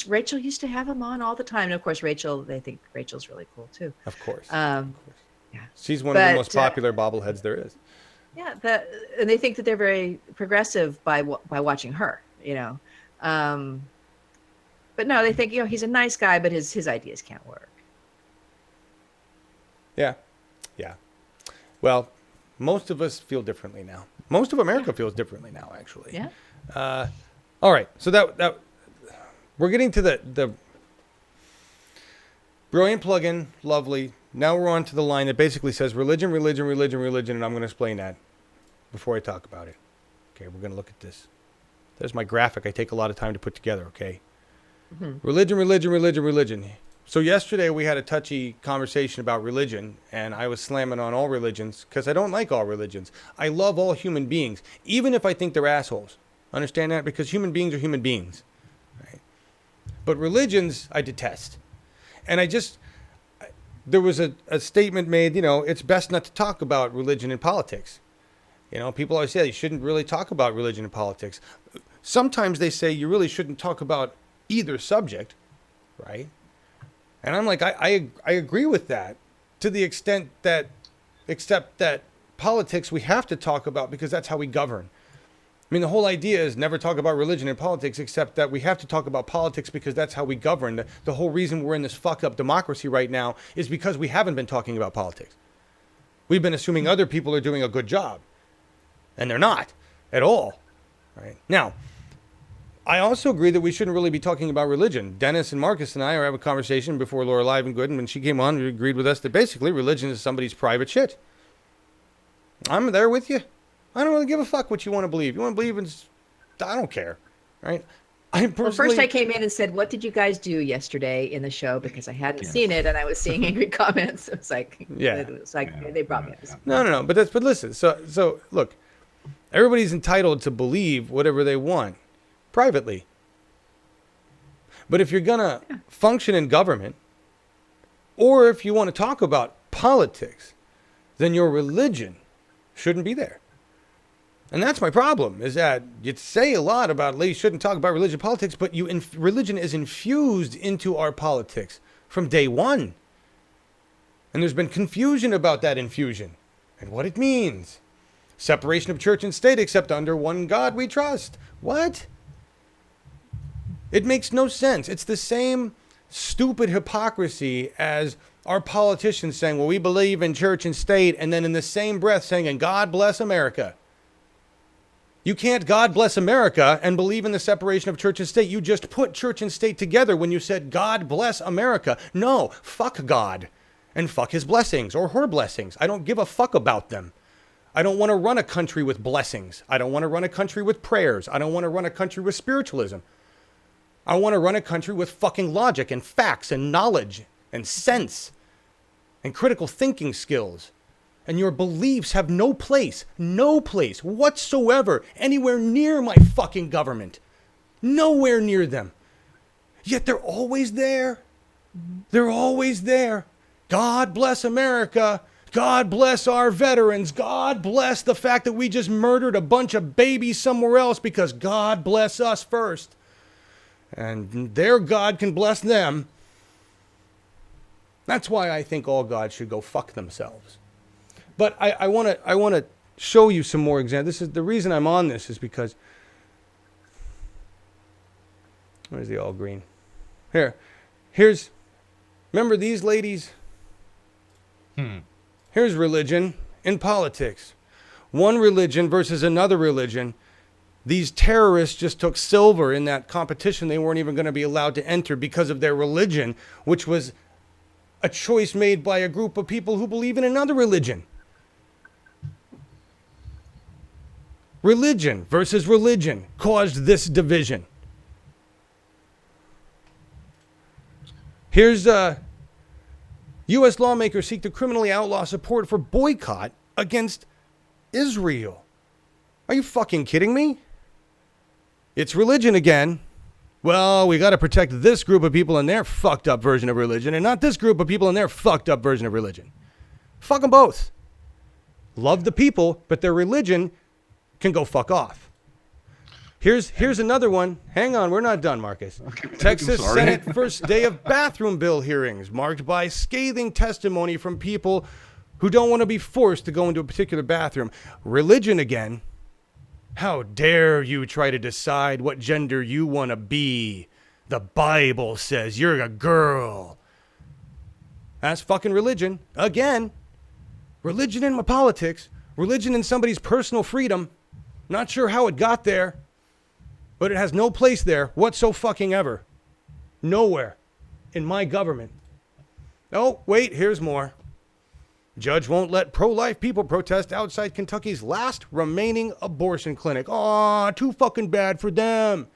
Rachel used to have him on all the time. And of course, they think Rachel's really cool too. Of course. Yeah. She's one of the most popular bobbleheads there is. Yeah, and they think that they're very progressive by watching her, But no, they think, he's a nice guy, but his ideas can't work. Yeah. Yeah. Well, most of us feel differently now. Most of America feels differently now, actually. Yeah. All right. So that we're getting to the brilliant plugin, lovely. Now we're on to the line that basically says religion, and I'm going to explain that before I talk about it. Okay, we're going to look at this. There's my graphic I take a lot of time to put together, okay? Mm-hmm. Religion. So yesterday we had a touchy conversation about religion, and I was slamming on all religions because I don't like all religions. I love all human beings, even if I think they're assholes. Understand that? Because human beings are human beings. Right? But religions, I detest. And there was a statement made, it's best not to talk about religion and politics. People always say you shouldn't really talk about religion and politics. Sometimes they say you really shouldn't talk about either subject, right? And I'm like, I agree with that to the extent that, except that politics we have to talk about because that's how we govern. I mean, the whole idea is never talk about religion and politics, except that we have to talk about politics because that's how we govern. The whole reason we're in this fuck up democracy right now is because we haven't been talking about politics. We've been assuming other people are doing a good job, and they're not at all. Right? Now, I also agree that we shouldn't really be talking about religion. Dennis and Markus and I are having a conversation before Laura Live and Good, and when she came on, she agreed with us that basically religion is somebody's private shit. I'm there with you. I don't really give a fuck what you want to believe. You want to believe in... I don't care, right? First I came in and said, what did you guys do yesterday in the show? Because I hadn't seen it, and I was seeing angry comments. It was like, they brought me up. No. But listen, so look, everybody's entitled to believe whatever they want privately. But if you're going to function in government, or if you want to talk about politics, then your religion shouldn't be there. And that's my problem, is that you say a lot about you shouldn't talk about religion, politics, but religion is infused into our politics from day one. And there's been confusion about that infusion and what it means. Separation of church and state, except under one God we trust. What? It makes no sense. It's the same stupid hypocrisy as our politicians saying, well, we believe in church and state, and then in the same breath saying, and God bless America. You can't God bless America and believe in the separation of church and state. You just put church and state together when you said God bless America. No, fuck God and fuck his blessings or her blessings. I don't give a fuck about them. I don't want to run a country with blessings. I don't want to run a country with prayers. I don't want to run a country with spiritualism. I want to run a country with fucking logic and facts and knowledge and sense and critical thinking skills. And your beliefs have no place whatsoever anywhere near my fucking government. Nowhere near them. Yet they're always there. They're always there. God bless America. God bless our veterans. God bless the fact that we just murdered a bunch of babies somewhere else because God bless us first. And their God can bless them. That's why I think all gods should go fuck themselves. But I want to show you some more examples. This is the reason I'm on this is because where's the all green? Here's remember these ladies? Here's religion in politics. One religion versus another religion. These terrorists just took silver in that competition. They weren't even going to be allowed to enter because of their religion, which was a choice made by a group of people who believe in another religion. Religion versus religion caused this division. Here's U.S. lawmakers seek to criminally outlaw support for boycott against Israel. Are you fucking kidding me? It's religion again. Well, we got to protect this group of people and their fucked up version of religion, and not this group of people and their fucked up version of religion. Fuck them both. Love the people, but their religion can go fuck off. Here's another one. Hang on, we're not done, Marcus. Texas Senate first day of bathroom bill hearings marked by scathing testimony from people who don't want to be forced to go into a particular bathroom. Religion again. How dare you try to decide what gender you want to be? The Bible says you're a girl. That's fucking religion. Again. Religion in my politics. Religion in somebody's personal freedom. Not sure how it got there, but it has no place there whatsoever. Nowhere in my government. Oh, wait, here's more. Judge won't let pro-life people protest outside Kentucky's last remaining abortion clinic. Aw, too fucking bad for them.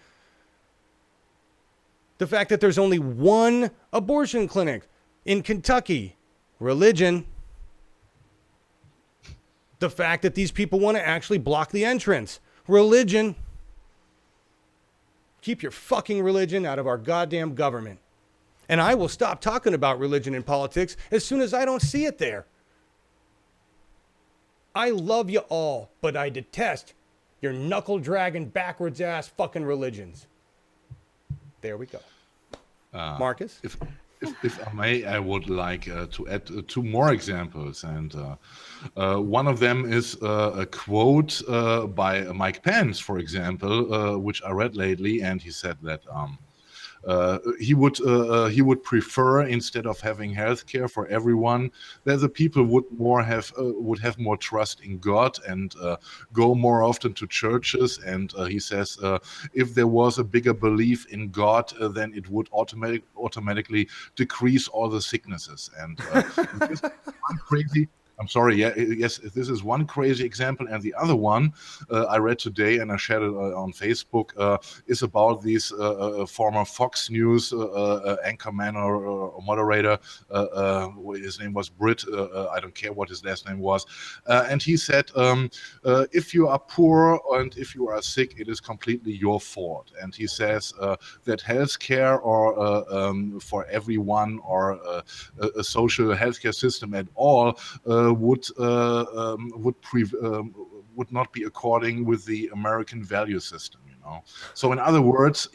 The fact that there's only one abortion clinic in Kentucky. Religion. The fact that these people want to actually block the entrance. Religion. Keep your fucking religion out of our goddamn government. And I will stop talking about religion in politics as soon as I don't see it there. I love you all, but I detest your knuckle-dragging, backwards-ass fucking religions. There we go. Marcus? If I may, I would like to add two more examples. And one of them is a quote by Mike Pence, for example, which I read lately. And he said that he would prefer, instead of having healthcare for everyone, that the people would have more trust in God and go more often to churches. And he says if there was a bigger belief in God, then it would automatically decrease all the sicknesses. And this is one crazy. I'm sorry. Yes, this is one crazy example, and the other one I read today and I shared it on Facebook is about this former Fox News anchorman or moderator. His name was Britt. I don't care what his last name was, and he said, "If you are poor and if you are sick, it is completely your fault." And he says that healthcare or for everyone or a social healthcare system at all would not be according with the American value system, you know. So in other words,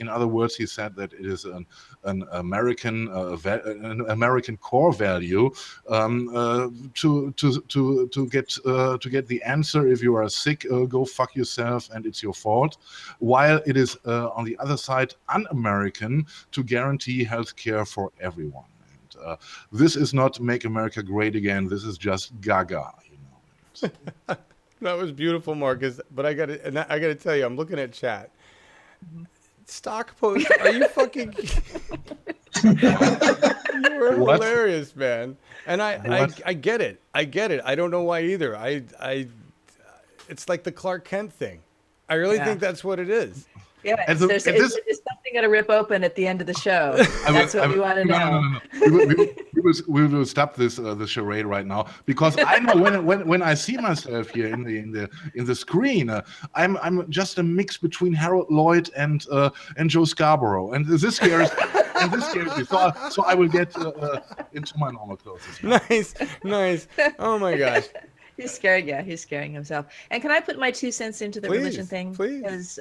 he said that it is an American core value to get the answer. If you are sick, go fuck yourself, and it's your fault. While it is on the other side un-American to guarantee health care for everyone. This is not Make America Great Again. This is just gaga, you know. That was beautiful, Marcus. But I gotta tell you, I'm looking at chat. Stock post. Are you fucking? You're hilarious, man. And I get it. I get it. I don't know why either. It's like the Clark Kent thing. I really think that's what it is. Yeah, there's something going to rip open at the end of the show. That's what we want to know. We will stop this charade right now, because I know when I see myself here in the screen, I'm just a mix between Harold Lloyd and Joe Scarborough, and this scares me. So I will get into my normal clothes. Nice. Oh my gosh. He's scared. Yeah, he's scaring himself. And can I put my 2 cents into the religion thing? Please. Because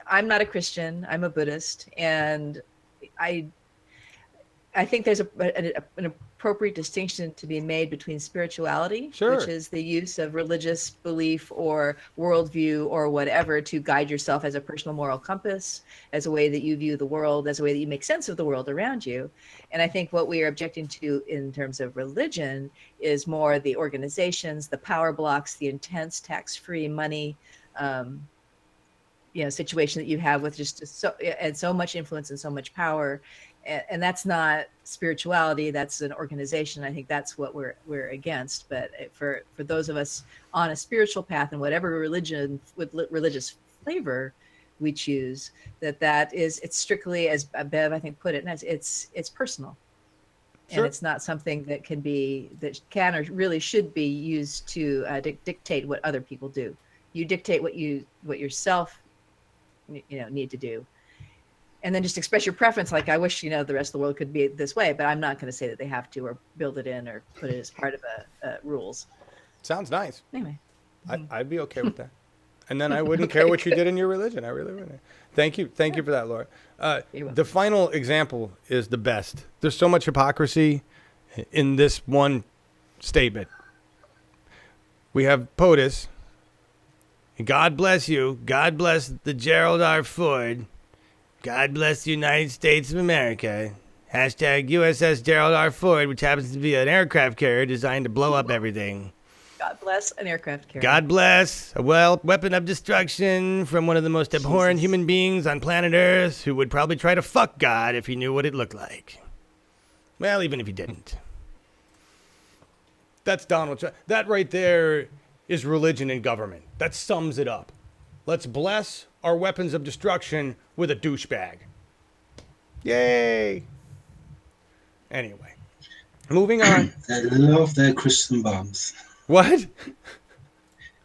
I'm not a Christian. I'm a Buddhist, and I I think there's an appropriate distinction to be made between spirituality, Sure. which is the use of religious belief or worldview or whatever to guide yourself as a personal moral compass, as a way that you view the world, as a way that you make sense of the world around you. And I think what we are objecting to in terms of religion is more the organizations, the power blocks, the intense tax-free money, situation that you have with just so much influence and so much power. And that's not spirituality, that's an organization. I think that's what we're against. But for those of us on a spiritual path and whatever religion with religious flavor we choose, it's strictly, as Bev I think put it, and it's personal. Sure. And it's not something that can or really should be used to dictate what other people do. You dictate what yourself need to do. And then just express your preference. Like, I wish, the rest of the world could be this way, but I'm not going to say that they have to or build it in or put it as part of rules. Sounds nice. Anyway. I'd be okay with that. And then I wouldn't care what you did in your religion. I really wouldn't. Thank you for that, Laura. The final example is the best. There's so much hypocrisy in this one statement. We have POTUS. God bless you. God bless the Gerald R. Ford. God bless the United States of America. Hashtag USS Gerald R. Ford, which happens to be an aircraft carrier designed to blow up everything. God bless an aircraft carrier. God bless a weapon of destruction from one of the most abhorrent human beings on planet Earth, who would probably try to fuck God if he knew what it looked like. Well, even if he didn't. That's Donald Trump. That right there is religion and government. That sums it up. Let's bless our weapons of destruction with a douchebag. Yay! Anyway, moving on. They love their Christian bombs. What?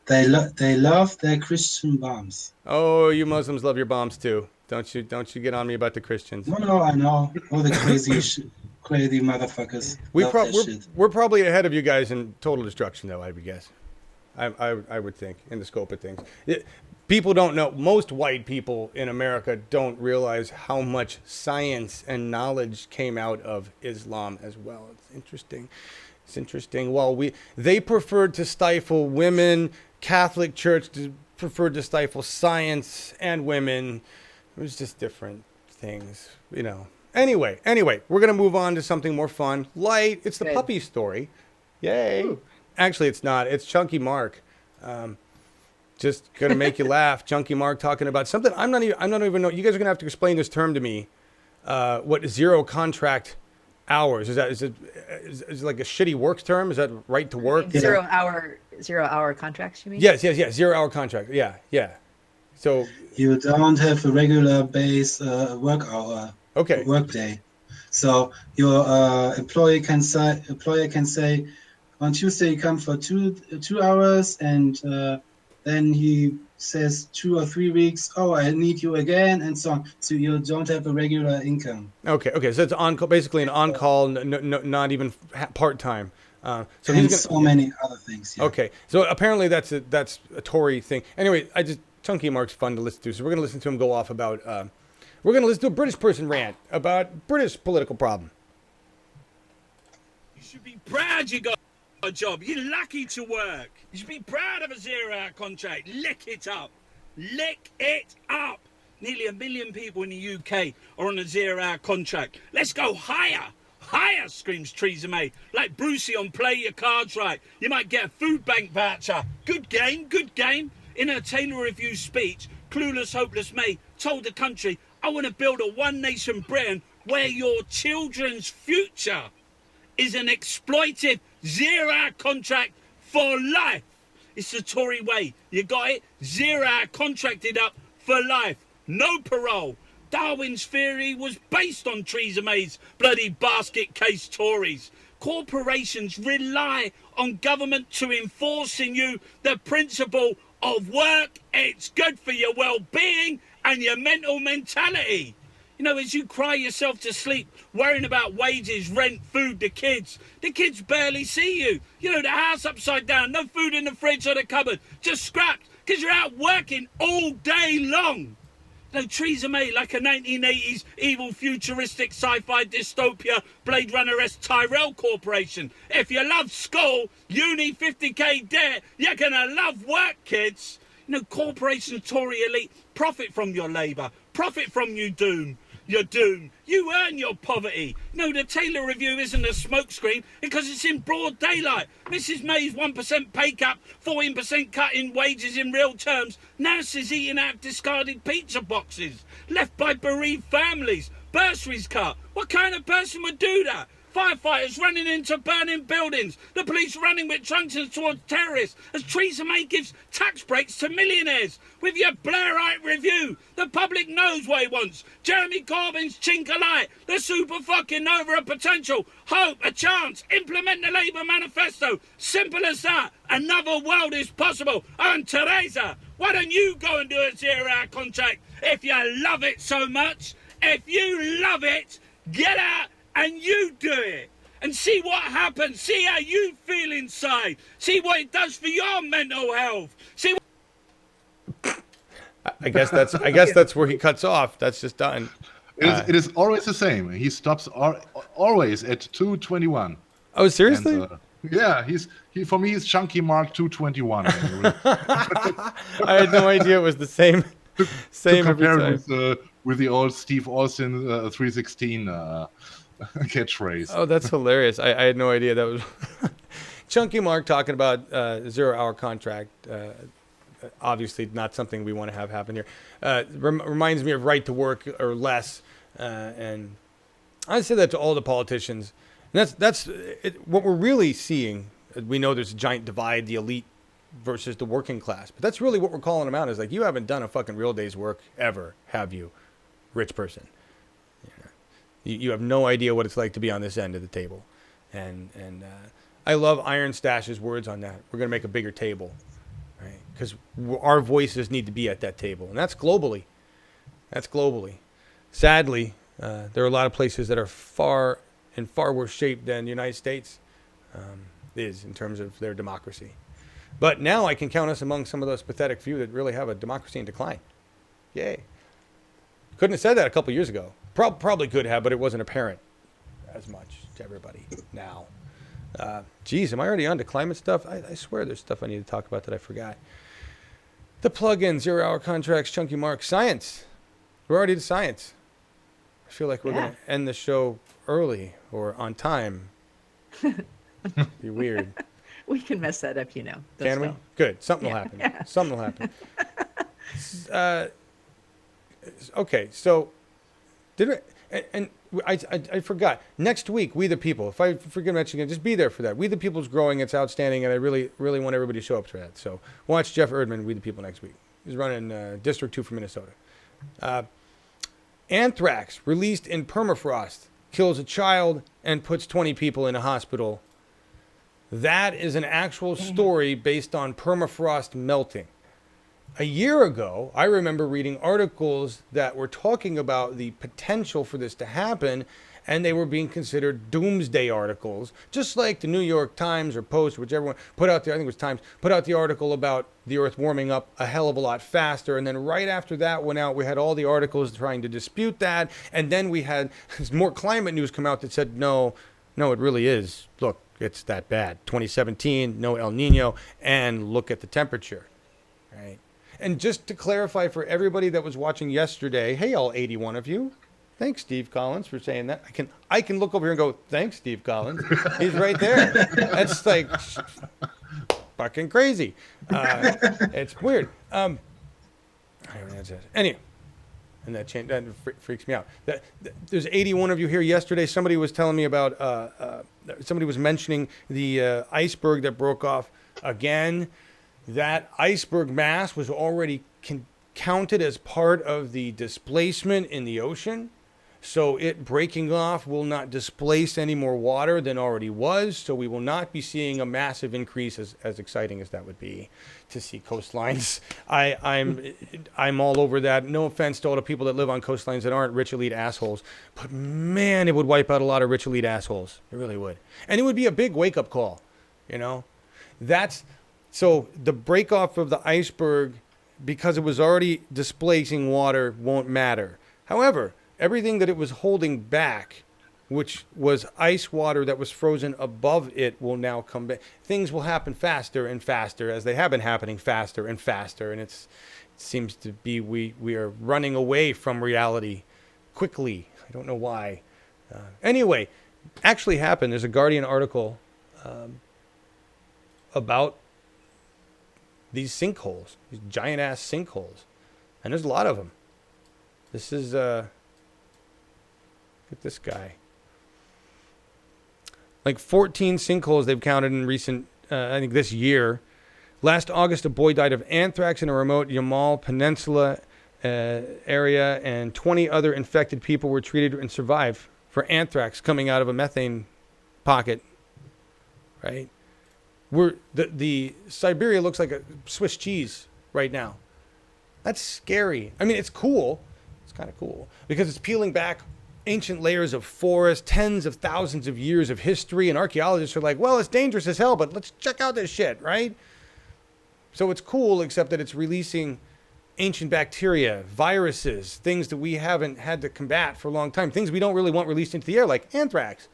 They love their Christian bombs. Oh, you Muslims love your bombs too. Don't you get on me about the Christians. No, I know. All the crazy motherfuckers. We're probably ahead of you guys in total destruction, though, I would guess. I would think, in the scope of things. People don't know. Most white people in America don't realize how much science and knowledge came out of Islam as well. It's interesting. While they preferred to stifle women, Catholic Church preferred to stifle science and women. It was just different things, Anyway, we're going to move on to something more fun. Light. It's the puppy story. Yay. Ooh. Actually, it's not. It's Chunky Mark. Just going to make you laugh. Chunky Mark talking about something I'm not even know. You guys are going to have to explain this term to me. What zero contract hours? Is it like a shitty works term? Is that right to work? Zero hour contracts, you mean? Yes. 0 hour contract. Yeah. So you don't have a regular base work hour. Okay. Work day. So your employer can say on Tuesday you come for two hours, and then he says 2 or 3 weeks, oh, I need you again, and so on. So you don't have a regular income. Okay. So it's basically an on-call, not even part-time. So many other things. Yeah. Okay. So apparently that's a Tory thing. Anyway, Chunky Mark's fun to listen to, so we're going to listen to him go off about. We're going to listen to a British person rant about British political problem. You should be proud you got a job. You're lucky to work. You should be proud of a 0 hour contract. Lick it up. Nearly 1 million people in the UK are on a 0 hour contract. Let's go higher. Higher, screams Theresa May. Like Brucey on Play Your Cards Right. You might get a food bank voucher. Good game. In her Taylor Review speech, clueless, hopeless May told the country, I want to build a one-nation Britain where your children's future is an exploitive 0 hour contract for life. It's the Tory way. You got it? 0 hour contracted up for life. No parole. Darwin's theory was based on Theresa May's bloody basket case Tories. Corporations rely on government to enforce in you the principle of work. It's good for your well-being and your mental mentality. As you cry yourself to sleep, worrying about wages, rent, food, the kids barely see you. The house upside down, no food in the fridge or the cupboard, just scrapped because you're out working all day long. No, Theresa May, like a 1980s evil futuristic sci-fi dystopia Blade Runner-esque Tyrell Corporation. If you love school, uni, 50k debt, you're gonna love work, kids. You know, corporation Tory elite profit from your labour, profit from your doom. You earn your poverty. No, the Taylor Review isn't a smokescreen because it's in broad daylight. Mrs May's 1% pay cut, 14% cut in wages in real terms, nurses eating out of discarded pizza boxes, left by bereaved families, bursaries cut. What kind of person would do that? Firefighters running into burning buildings, the police running with truncheons towards terrorists, as Theresa May gives tax breaks to millionaires. With your Blairite review, the public knows what he wants. Jeremy Corbyn's chink a light, the super fucking Nova of potential, hope, a chance, implement the Labour manifesto. Simple as that. Another world is possible. And Theresa, why don't you go and do a 0-hour contract if you love it so much? If you love it, get out and you do it and see what happens. See how you feel inside. See what it does for your mental health. See what... I guess that's where he cuts off. That's just done. It is always the same. He stops always at 2:21. Oh, seriously? And, yeah, for me he's Chunky Mark 2:21. I had no idea it was the same. Same to every compare time. With the old Steve Austin 316 catchphrase. Oh, that's hilarious. I had no idea that was Chunky Mark talking about 0-hour contract. Obviously not something we want to have happen here. Reminds me of right to work or less. And I say that to all the politicians. And that's what we're really seeing. We know there's a giant divide, the elite versus the working class. But that's really what we're calling them out, is like, you haven't done a fucking real day's work ever, have you, rich person? You have no idea what it's like to be on this end of the table. And I love Iron Stash's words on that. We're going to make a bigger table, right? Because our voices need to be at that table. And that's globally. Sadly, there are a lot of places that are far worse shape than the United States is in terms of their democracy. But now I can count us among some of those pathetic few that really have a democracy in decline. Yay. Couldn't have said that a couple years ago. Probably could have, but it wasn't apparent as much to everybody now. Geez, am I already on to climate stuff? I swear there's stuff I need to talk about that I forgot. The plug-in, 0-hour contracts, Chunky Mark, science. We're already to science. I feel like we're going to end the show early or on time. Be weird. We can mess that up, you know. Can we? Good. Something will happen. Yeah. Something will happen. Okay, so I forgot. Next week, We the People. If I forget to mention it, just be there for that. We the People's growing. It's outstanding, and I really want everybody to show up for that. So watch Jeff Erdman, We the People, next week. He's running District 2 for Minnesota. Anthrax, released in permafrost, kills a child and puts 20 people in a hospital. That is an actual story based on permafrost melting. A year ago, I remember reading articles that were talking about the potential for this to happen, and they were being considered doomsday articles, just like the New York Times or Post, whichever one, put out the, I think it was Times, put out the article about the Earth warming up a hell of a lot faster, and then right after that went out, we had all the articles trying to dispute that, and then we had more climate news come out that said, no, it really is. Look, it's that bad. 2017, no El Nino, and look at the temperature, right? And just to clarify for everybody that was watching yesterday, hey, all 81 of you, thanks, Steve Collins, for saying that. I can look over here and go, thanks, Steve Collins. He's right there. That's like fucking crazy. It's weird. Anyway, and that freaks me out. There's 81 of you here yesterday. Somebody was telling me about, somebody was mentioning the iceberg that broke off again. That iceberg mass was already counted as part of the displacement in the ocean. So it breaking off will not displace any more water than already was. So we will not be seeing a massive increase, as exciting as that would be to see coastlines. I'm all over that. No offense to all the people that live on coastlines that aren't rich elite assholes. But man, it would wipe out a lot of rich elite assholes. It really would. And it would be a big wake-up call, you know. So the break off of the iceberg because it was already displacing water, won't matter. However, everything that it was holding back, which was ice water that was frozen above it, will now come back. Things will happen faster and faster, as they have been happening faster and faster. And it seems to be we are running away from reality quickly. I don't know why. Anyway, actually happened. There's a Guardian article about these sinkholes, these giant ass sinkholes, and there's a lot of them. This is look at this guy. Like 14 sinkholes they've counted in recent, I think this year. Last August, a boy died of anthrax in a remote Yamal Peninsula area, and 20 other infected people were treated and survived for anthrax coming out of a methane pocket. Right? The Siberia looks like a Swiss cheese right now. That's scary. I mean, it's cool. It's kind of cool because it's peeling back ancient layers of forest, tens of thousands of years of history, and archaeologists are like, well, it's dangerous as hell, but let's check out this shit, right? So it's cool, except that it's releasing ancient bacteria, viruses, things that we haven't had to combat for a long time, things we don't really want released into the air, like anthrax.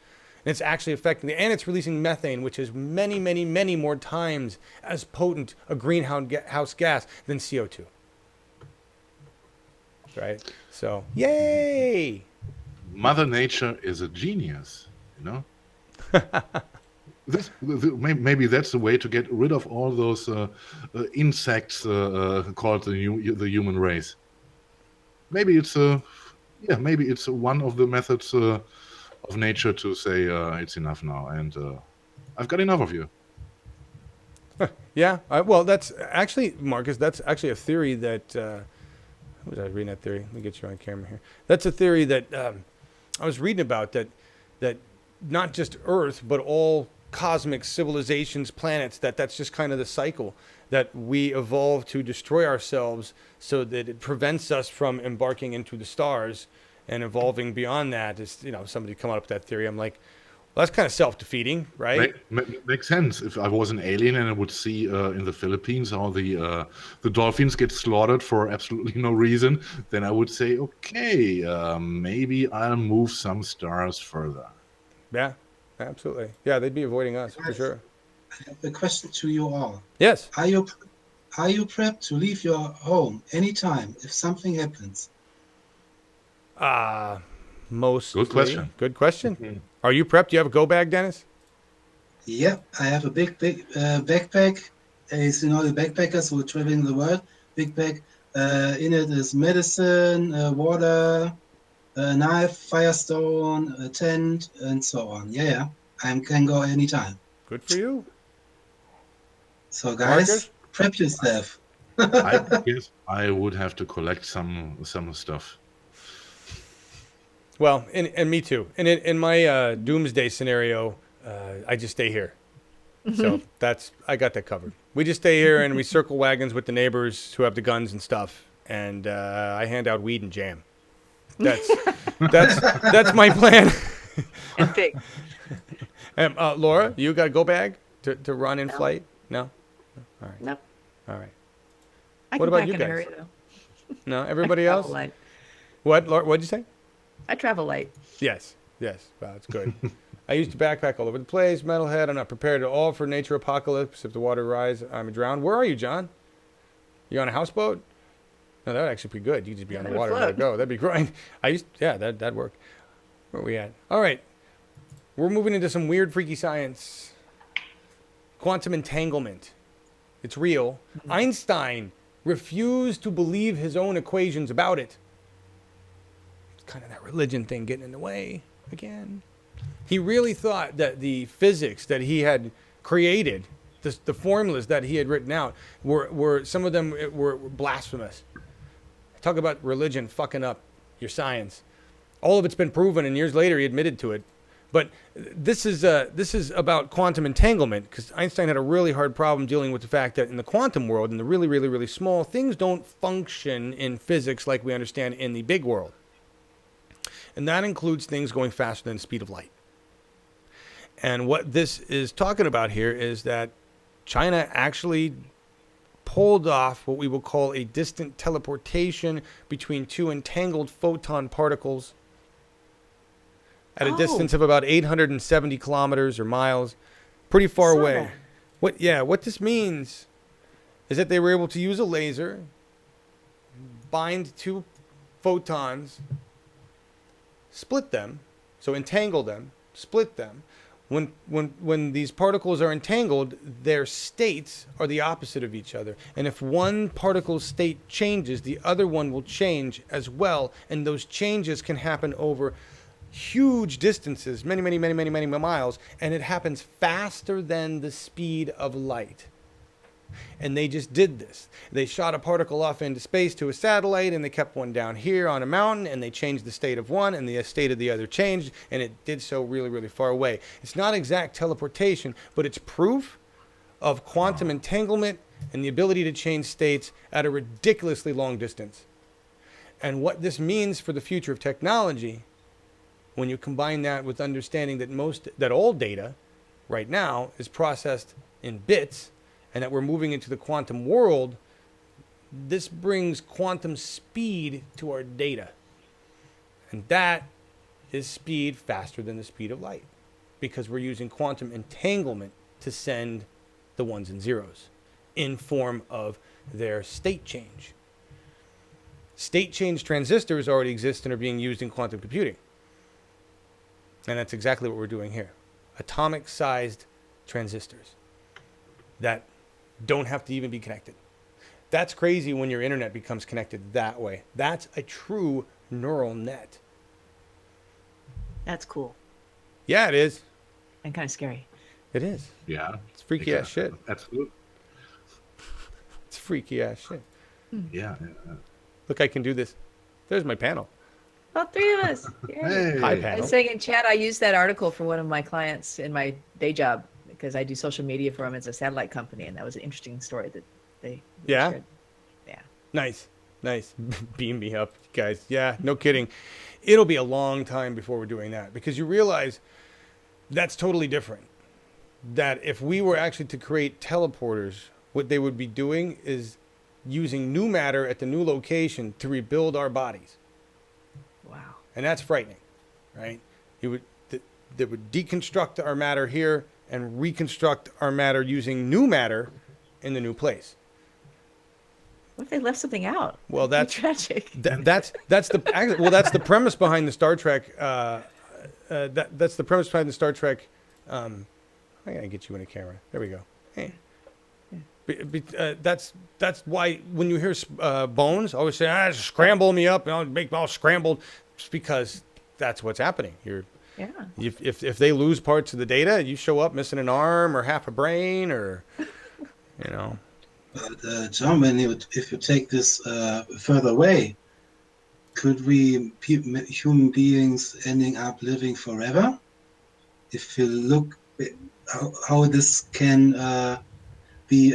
And it's actually affecting and it's releasing methane, which is many, many, many more times as potent a greenhouse gas than CO2. Right? So, yay! Mother Nature is a genius, you know? Maybe that's the way to get rid of all those insects called the human race. Maybe it's one of the methods of nature to say it's enough now, and I've got enough of you. Yeah, well, that's actually, Marcus, that's actually a theory that, who was I reading that theory? Let me get you on camera here. That's a theory that I was reading about, that not just Earth, but all cosmic civilizations, planets, that's just kind of the cycle, that we evolve to destroy ourselves so that it prevents us from embarking into the stars and evolving beyond that. Is, you know, somebody come up with that theory. I'm like, well, that's kind of self-defeating, right? Makes sense. If I was an alien and I would see in the Philippines how the dolphins get slaughtered for absolutely no reason, then I would say, okay, maybe I'll move some stars further. Yeah, absolutely. Yeah, they'd be avoiding us for sure. I have a question to you all. Yes. Are you prepped to leave your home anytime if something happens? Mostly. Good question. Good question. Mm-hmm. Are you prepped? Do you have a go bag, Dennis? Yep, I have a big backpack. As you know, the backpackers who are traveling the world, big bag. In it is medicine, water, a knife, firestone, a tent, and so on. Yeah, I can go anytime. Good for you. So, guys, Marcus? prep yourself. I guess I would have to collect some stuff. Well, and me too. And in my doomsday scenario, I just stay here. So I got that covered. We just stay here and we circle wagons with the neighbors who have the guns and stuff, and I hand out weed and jam. That's my plan. And pig. Laura, you got a go bag to run in flight? No. All right. No. All right. I What can about pack you in a guys? hurry, though. No. Everybody I else? travel light. What, Laura? What'd you say? I travel light. Yes. Wow, that's good. I used to backpack all over the place, metalhead. I'm not prepared at all for nature apocalypse. If the water rise, I'm drowned. Where are you, John? You on a houseboat? No, that would actually be good. You just be on the water and let it go. That'd be great. That'd work. Where are we at? All right. We're moving into some weird, freaky science. Quantum entanglement. It's real. Einstein refused to believe his own equations about it. Kind of that religion thing getting in the way again. He really thought that the physics that he had created, the formulas that he had written out, were some of them were blasphemous. Talk about religion fucking up your science. All of it's been proven, and years later he admitted to it. But this is about quantum entanglement, because Einstein had a really hard problem dealing with the fact that in the quantum world, in the really, really, really small, things don't function in physics like we understand in the big world. And that includes things going faster than the speed of light. And what this is talking about here is that China actually pulled off what we will call a distant teleportation between two entangled photon particles at a distance of about 870 kilometers or miles, pretty far away. What this means is that they were able to use a laser, bind two photons, split them, so entangle them, split them. When these particles are entangled, their states are the opposite of each other. And if one particle's state changes, the other one will change as well. And those changes can happen over huge distances, many miles. And it happens faster than the speed of light. And they just did this. They shot a particle off into space to a satellite, and they kept one down here on a mountain, and they changed the state of one, and the state of the other changed, and it did so really far away. It's not exact teleportation, but it's proof of quantum entanglement and the ability to change states at a ridiculously long distance. And what this means for the future of technology, when you combine that with understanding that all data right now is processed in bits, and that we're moving into the quantum world, this brings quantum speed to our data. And that is speed faster than the speed of light, because we're using quantum entanglement to send the ones and zeros in form of their state change. State change transistors already exist and are being used in quantum computing. And that's exactly what we're doing here. Atomic-sized transistors that don't have to even be connected. That's crazy when your internet becomes connected that way. That's a true neural net. That's cool. Yeah, it is. And kind of scary. It is. Yeah. It's freaky ass shit. Absolutely. It's freaky ass shit. Yeah. Look, I can do this. There's my panel. All three of us. Hey. Hi, I panel. was saying in chat, I used that article for one of my clients in my day job, because I do social media for them. It's a satellite company, and that was an interesting story that they shared. Yeah. Nice. Beam me up, guys. Yeah, no kidding. It'll be a long time before we're doing that, because you realize that's totally different. That if we were actually to create teleporters, what they would be doing is using new matter at the new location to rebuild our bodies. Wow. And that's frightening, right? They would deconstruct our matter here and reconstruct our matter using new matter in the new place. What if they left something out? Well, That'd that's be tragic. that's the premise behind the Star Trek. That's the premise behind the Star Trek. I gotta get you in a camera. There we go. Hey. That's why when you hear Bones always say, scramble me up, make me all scrambled, just because that's what's happening. If they lose parts of the data, you show up missing an arm or half a brain, or But John, if you take this further away, could we human beings ending up living forever? If you look how this can be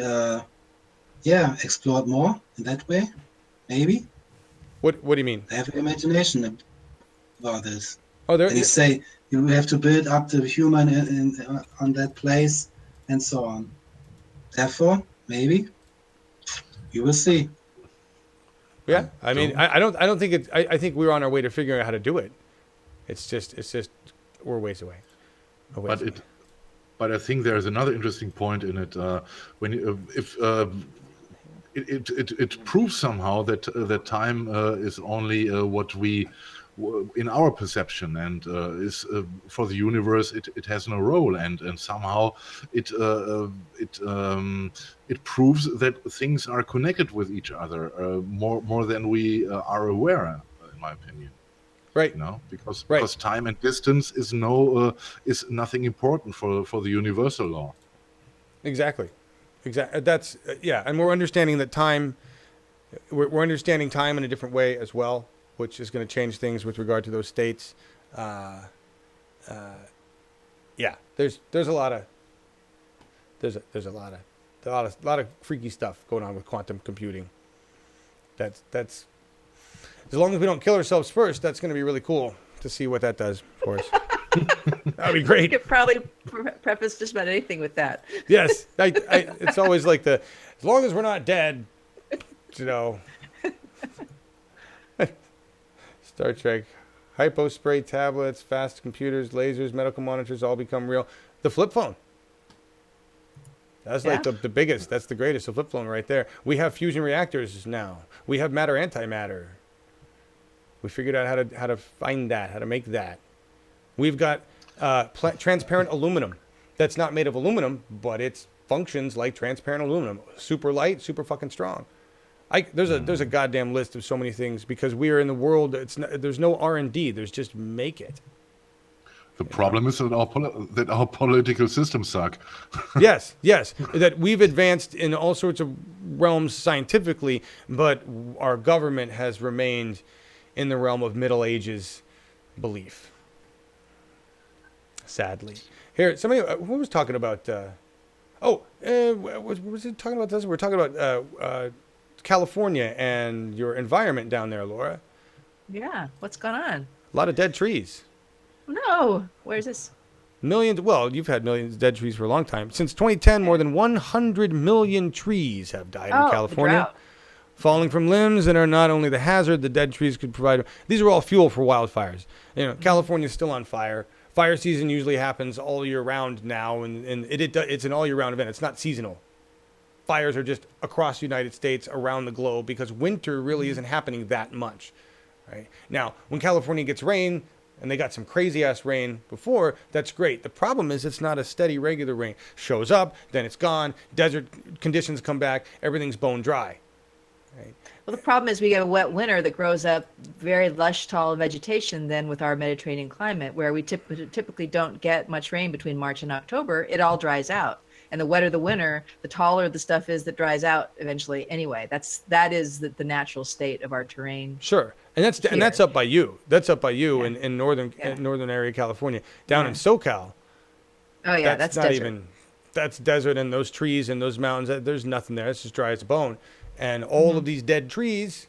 explored more in that way, maybe. What do you mean? I have an imagination about this. Oh, and you say you have to build up the human on that place and so on. Therefore, maybe you will see. Yeah, I mean, I don't think it. I think we're on our way to figuring out how to do it. It's just we're ways away. But I think there's another interesting point in it. It proves somehow that time is only what we, in our perception, and is for the universe. It has no role, and somehow it proves that things are connected with each other more than we are aware, in my opinion. Right. Because time and distance is nothing important for the universal law. Exactly. That's and we're understanding that time. We're understanding time in a different way as well, which is going to change things with regard to those states. There's a lot of freaky stuff going on with quantum computing. That's as long as we don't kill ourselves first, that's going to be really cool to see what that does for us. That'd be great. You could probably preface just about anything with that. Yes, it's always like as long as we're not dead, you know. Star Trek, hypo spray tablets, fast computers, lasers, medical monitors all become real. The flip phone. That's like the biggest. That's the greatest. The flip phone right there. We have fusion reactors now. We have matter antimatter. We figured out how to find that, how to make that. We've got transparent aluminum. That's not made of aluminum, but it functions like transparent aluminum. Super light, super fucking strong. There's a goddamn list of so many things because we are in the world. There's no R&D. There's just make it. The problem is that our political systems suck. Yes. That we've advanced in all sorts of realms scientifically, but our government has remained in the realm of Middle Ages belief. Sadly. Here, somebody who was talking about. Was it talking about this? We're talking about California and your environment down there, Laura. Yeah. What's going on? A lot of dead trees. No. Where's this? Millions. Well, you've had millions of dead trees for a long time. Since 2010, more than 100 million trees have died in California. Falling from limbs and are not only the hazard the dead trees could provide. These are all fuel for wildfires. You know, California's still on fire. Fire season usually happens all year round now, and it's an all year round event. It's not seasonal. Fires are just across the United States, around the globe, because winter really isn't happening that much. Right? Now, when California gets rain, and they got some crazy-ass rain before, that's great. The problem is it's not a steady, regular rain. Shows up, then it's gone. Desert conditions come back. Everything's bone dry. Right? Well, the problem is we get a wet winter that grows up very lush, tall vegetation then with our Mediterranean climate, where we typically don't get much rain between March and October. It all dries out. And the wetter the winter, the taller the stuff is that dries out eventually anyway. That is the natural state of our terrain. Sure. And that's up by you. That's up by you in northern area California. Down in SoCal. Oh yeah, that's not desert. even that's desert, and those trees and those mountains, there's nothing there. It's just dry as a bone. And all of these dead trees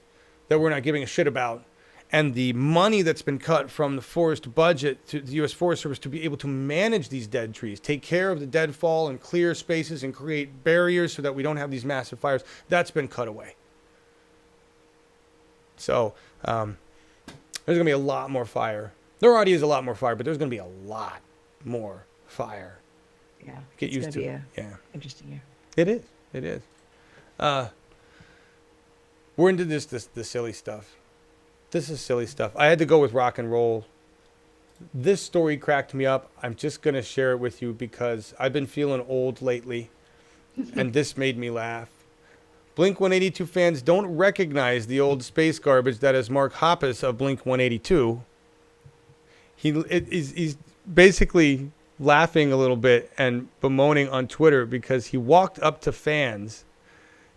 that we're not giving a shit about, and the money that's been cut from the forest budget to the U.S. Forest Service to be able to manage these dead trees, take care of the deadfall and clear spaces and create barriers so that we don't have these massive fires, that's been cut away. So there's going to be a lot more fire. There already is a lot more fire, but there's going to be a lot more fire. Yeah. Get used to it. Yeah. Interesting year. It is. It is. We're into the silly stuff. This is silly stuff. I had to go with rock and roll. This story cracked me up. I'm just going to share it with you because I've been feeling old lately, and this made me laugh. Blink-182 fans don't recognize the old space garbage that is Mark Hoppus of Blink-182. He's basically laughing a little bit and bemoaning on Twitter because he walked up to fans.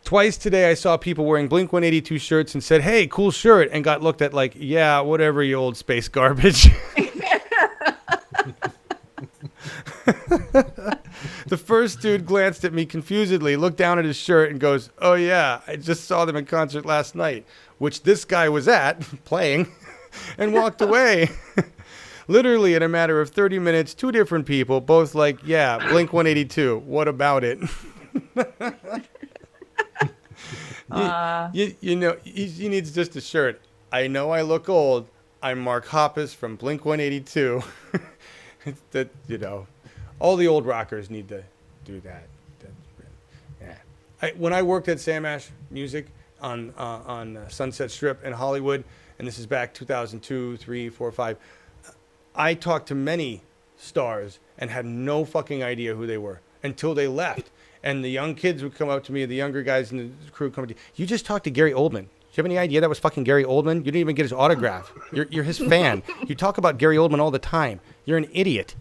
Twice today I saw people wearing Blink-182 shirts and said, "Hey, cool shirt," and got looked at like, "Yeah, whatever, you old space garbage." The first dude glanced at me confusedly, looked down at his shirt, and goes, "Oh yeah, I just saw them in concert last night," which this guy was at, playing, and walked away. Literally in a matter of 30 minutes, two different people, both like, "Yeah, Blink-182, what about it?" You know, he needs just a shirt. "I know I look old. I'm Mark Hoppus from Blink-182. That, you know, all the old rockers need to do that. Yeah. When I worked at Sam Ash Music on Sunset Strip in Hollywood, and this is back 2002, 3, 4, 5, I talked to many stars and had no fucking idea who they were until they left. And the young kids would come up to me, the younger guys in the crew would come up to me, "You just talked to Gary Oldman. Do you have any idea that was fucking Gary Oldman? You didn't even get his autograph. You're his fan. You talk about Gary Oldman all the time. You're an idiot."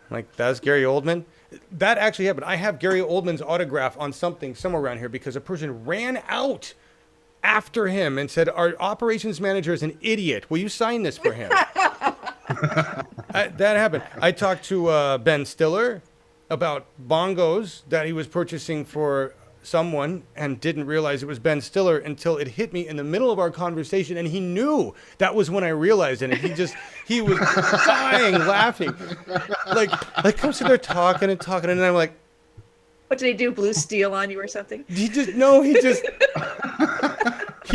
I'm like, "That's Gary Oldman?" That actually happened. I have Gary Oldman's autograph on something somewhere around here because a person ran out after him and said, "Our operations manager is an idiot. Will you sign this for him?" That happened. I talked to Ben Stiller about bongos that he was purchasing for someone and didn't realize it was Ben Stiller until it hit me in the middle of our conversation, and he knew. That was when I realized it. And he was dying laughing. Like I'm sitting there talking, and I'm like, what did he do? Blue steel on you or something? he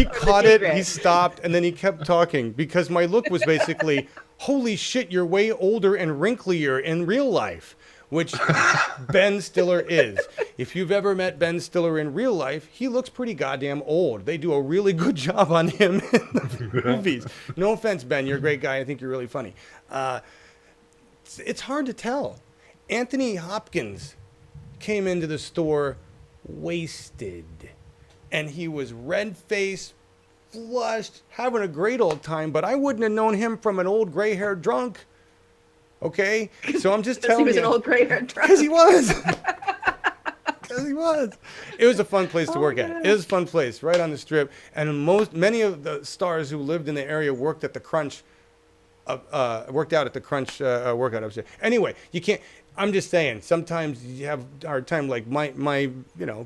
caught it, he stopped, and then he kept talking because my look was basically, holy shit, you're way older and wrinklier in real life, which Ben Stiller is. If you've ever met Ben Stiller in real life, he looks pretty goddamn old. They do a really good job on him in the movies. No offense, Ben, you're a great guy. I think you're really funny. It's hard to tell. Anthony Hopkins came into the store wasted, and he was red-faced, flushed, having a great old time, but I wouldn't have known him from an old gray-haired drunk. Okay? So I'm just telling you. He was an old gray-haired drunk. Because he was. Because he was. It was a fun place to work at. It was a fun place, right on the Strip. And many of the stars who lived in the area worked at the Crunch, worked out at the Crunch workout upstairs. Anyway, you can't. I'm just saying, sometimes you have a hard time. Like my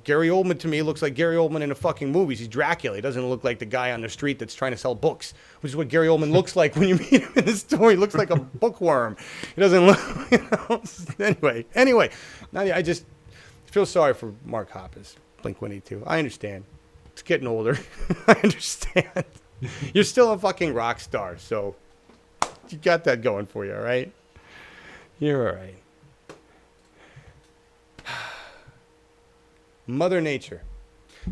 Gary Oldman to me looks like Gary Oldman in a fucking movies. He's Dracula. He doesn't look like the guy on the street that's trying to sell books, which is what Gary Oldman looks like when you meet him in the store. He looks like a bookworm. He doesn't look, Anyway, I just feel sorry for Mark Hoppus, Blink-182. I understand. It's getting older. I understand. You're still a fucking rock star, so you got that going for you, all right? You're all right. Mother Nature.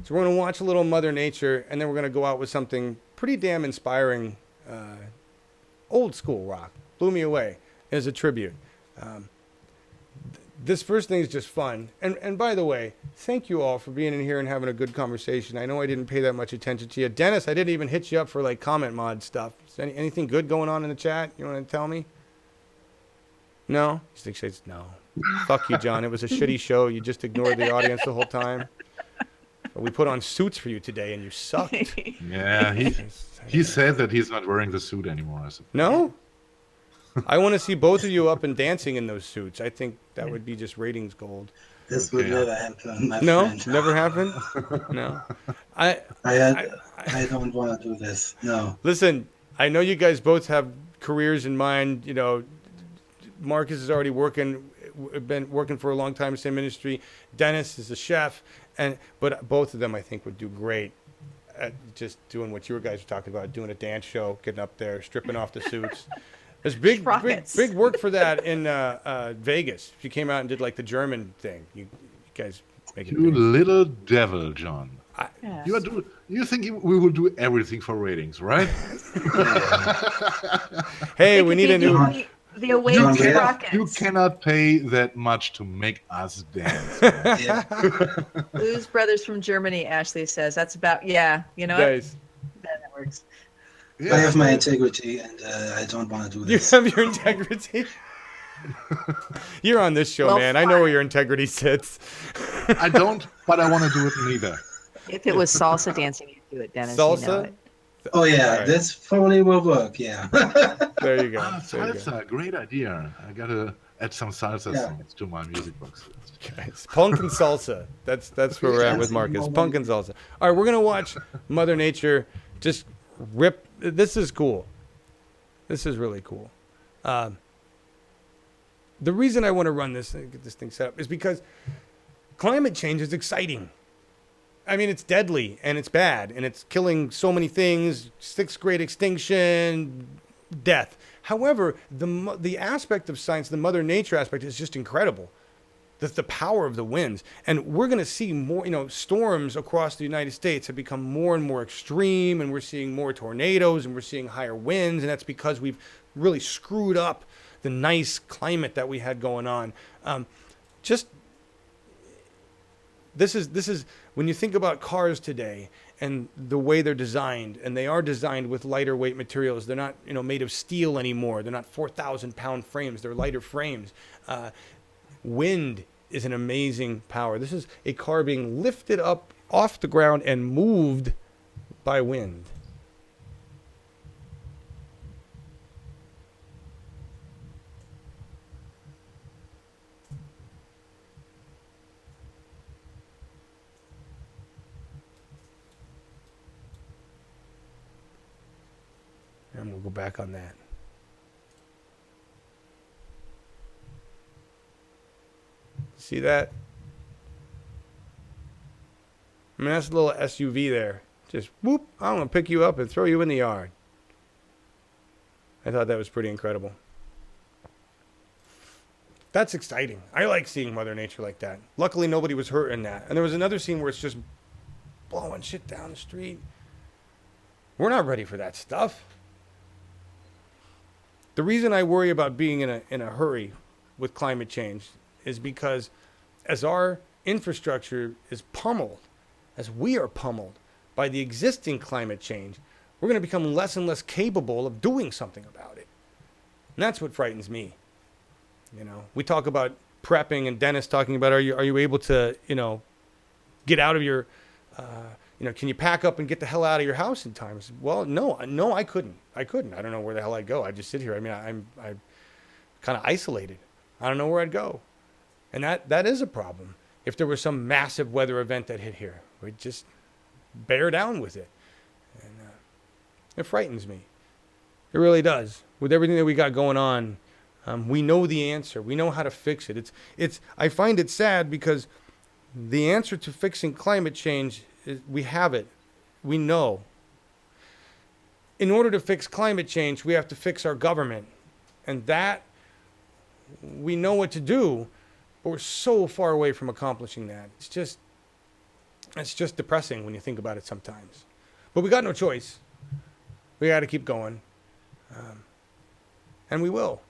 So we're going to watch a little Mother Nature, and then we're going to go out with something pretty damn inspiring, old school rock. Blew me away as a tribute. This first thing is just fun. And by the way, thank you all for being in here and having a good conversation. I know I didn't pay that much attention to you. Dennis, I didn't even hit you up for like comment mod stuff. Is anything good going on in the chat? You want to tell me? No? He says no. Fuck you, John. It was a shitty show. You just ignored the audience the whole time. We put on suits for you today, and you sucked. Yeah, he said that he's not wearing the suit anymore. I suppose. No? I want to see both of you up and dancing in those suits. I think that would be just ratings gold. This would never happen, my no, friend. Never happen? No. I don't want to do this. No. Listen, I know you guys both have careers in mind. You know, Markus is already been working for a long time in the same industry. Dennis is a chef, but both of them I think would do great at just doing what you guys were talking about, doing a dance show, getting up there, stripping off the suits. There's big work for that in Vegas. If you came out and did like the German thing, you guys make it. You big. little devil, John. You think we will do everything for ratings, right? Hey, we need a new. The Awake Rockets. You cannot pay that much to make us dance. Blues Brothers from Germany, Ashley says. That's about, you know nice. That works. Yeah, I have my integrity, and I don't want to do this. You have your integrity? You're on this show, man. Fine. I know where your integrity sits. I don't, but I want to do it neither. If it was salsa dancing, you'd do it, Dennis. Salsa? You know it. Oh, yeah, right. This probably will work, yeah. There you go. Salsa, great idea. I got to add some salsa songs to my music box. Guys, punk and salsa. That's where we're at with Markus. Punk and salsa. All right, we're going to watch Mother Nature just rip. This is cool. This is really cool. The reason I want to run this and get this thing set up is because climate change is exciting. I mean, it's deadly and it's bad and it's killing so many things. 6th grade extinction, death. However, the aspect of science, the Mother Nature aspect, is just incredible. The power of the winds. And we're going to see more, storms across the United States have become more and more extreme, and we're seeing more tornadoes and we're seeing higher winds. And that's because we've really screwed up the nice climate that we had going on. This is when you think about cars today and the way they're designed, and they are designed with lighter weight materials. They're not, made of steel anymore. They're not 4,000-pound frames. They're lighter frames. Wind is an amazing power. This is a car being lifted up off the ground and moved by wind. And we'll go back on that. See that? I mean, that's a little SUV there. Just whoop, I'm going to pick you up and throw you in the yard. I thought that was pretty incredible. That's exciting. I like seeing Mother Nature like that. Luckily, nobody was hurt in that. And there was another scene where it's just blowing shit down the street. We're not ready for that stuff. The reason I worry about being in a hurry with climate change is because as our infrastructure is pummeled, as we are pummeled by the existing climate change, we're going to become less and less capable of doing something about it. And that's what frightens me. You know, we talk about prepping, and Dennis talking about, are you able to, get out of your, can you pack up and get the hell out of your house in time? I said, well, no, I couldn't. I don't know where the hell I'd go. I'd just sit here. I mean, I'm kind of isolated. I don't know where I'd go. And that is a problem. If there was some massive weather event that hit here, we'd just bear down with it. And it frightens me. It really does. With everything that we got going on, we know the answer. We know how to fix it. I find it sad because the answer to fixing climate change is we have it. We know. In order to fix climate change, we have to fix our government. And that, we know what to do, but we're so far away from accomplishing that. It's just depressing when you think about it sometimes. But we got no choice. We got to keep going. And we will.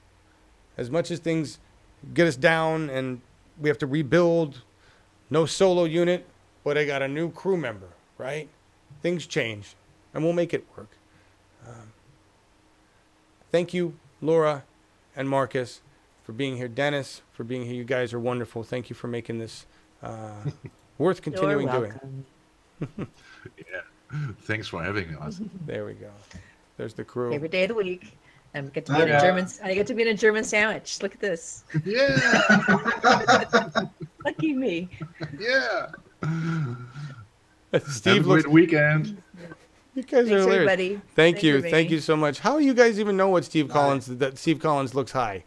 As much as things get us down and we have to rebuild, no solo unit, but I got a new crew member, right? Things change, and we'll make it work. Thank you, Laura and Marcus, for being here. Dennis, for being here. You guys are wonderful. Thank you for making this worth continuing doing. Yeah. Thanks for having us. There we go. There's the crew. Every day of the week. And I get to be in a German sandwich. Look at this. Yeah. Lucky me. Yeah. Steve, have a great weekend. You guys are hilarious. Everybody. Thank you so much. How do you guys even know what Steve Collins? That Steve Collins looks high.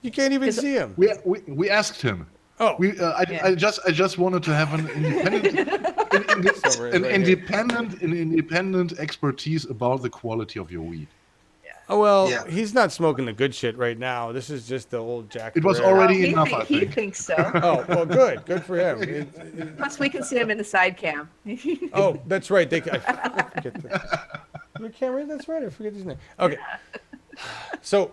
You can't even see him. We asked him. Oh, I just wanted to have an independent expertise about the quality of your weed. Oh, well, he's not smoking the good shit right now. This is just the old Jack. It was already enough, I think. He thinks so. Oh, well, good. Good for him. Plus, we can see him in the side cam. Oh, that's right. I forget the camera. That's right. I forget his name. Okay. So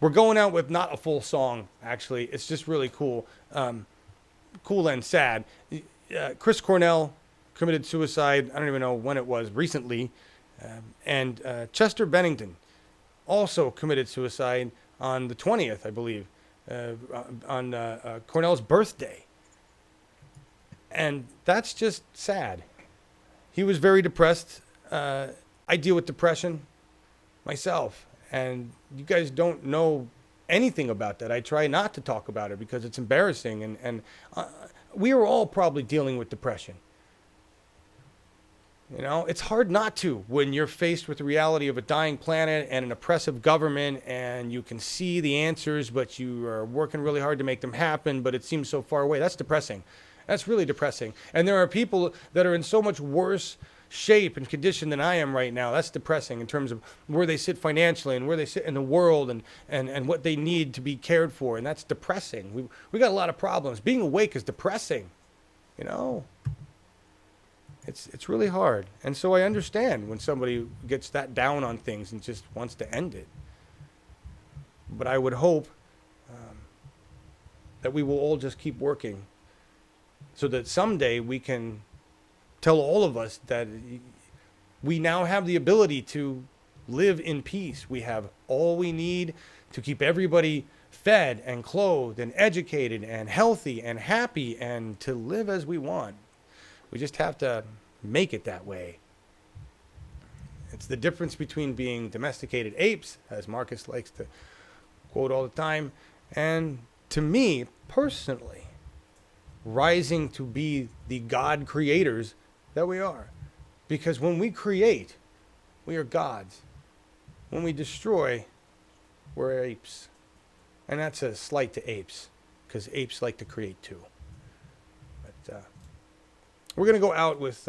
we're going out with not a full song, actually. It's just really cool. Cool and sad. Chris Cornell committed suicide. I don't even know when it was, recently. And Chester Bennington also committed suicide on the 20th, I believe, on Cornell's birthday. And that's just sad. He was very depressed. I deal with depression myself, and you guys don't know anything about that. I try not to talk about it because it's embarrassing, and we are all probably dealing with depression. You know, it's hard not to when you're faced with the reality of a dying planet and an oppressive government, and you can see the answers, but you are working really hard to make them happen, but it seems so far away. That's depressing. That's really depressing. And there are people that are in so much worse shape and condition than I am right now. That's depressing in terms of where they sit financially and where they sit in the world and what they need to be cared for. And that's depressing. We got a lot of problems. Being awake is depressing, you know. It's really hard. And so I understand when somebody gets that down on things and just wants to end it. But I would hope that we will all just keep working so that someday we can tell all of us that we now have the ability to live in peace. We have all we need to keep everybody fed and clothed and educated and healthy and happy and to live as we want. We just have to make it that way. It's the difference between being domesticated apes, as Marcus likes to quote all the time, and to me, personally, rising to be the God creators that we are. Because when we create, we are gods. when we destroy, we're apes. And that's a slight to apes, because apes like to create too. But we're going to go out with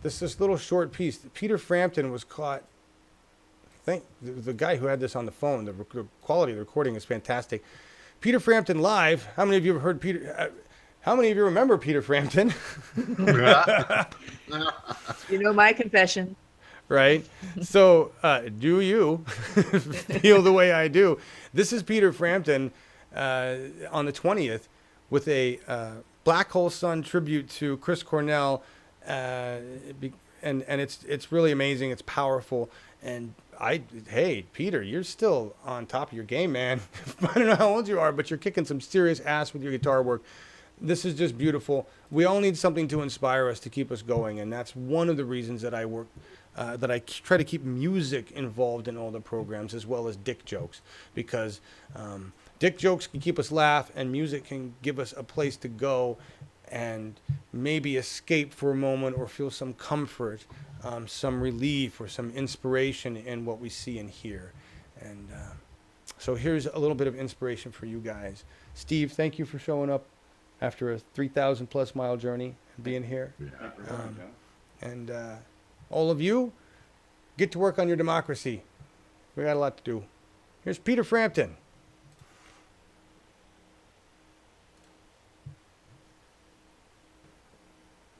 this little short piece. Peter Frampton was caught. I think the guy who had this on the phone, the quality of the recording is fantastic. Peter Frampton live. How many of you have heard Peter? How many of you remember Peter Frampton? You know my confession. Right? So, do you feel the way I do? This is Peter Frampton on the 20th with a Black Hole Sun tribute to Chris Cornell. And it's really amazing. It's powerful. And hey, Peter, you're still on top of your game, man. I don't know how old you are, but you're kicking some serious ass with your guitar work. This is just beautiful. We all need something to inspire us, to keep us going. And that's one of the reasons that I work, that I try to keep music involved in all the programs, as well as dick jokes, because dick jokes can keep us laugh, and music can give us a place to go and maybe escape for a moment, or feel some comfort, some relief, or some inspiration in what we see and hear. And so here's a little bit of inspiration for you guys. Steve, thank you for showing up after a 3,000 plus mile journey and being here. And all of you, get to work on your democracy. We got a lot to do. Here's Peter Frampton.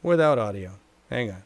Without audio. Hang on.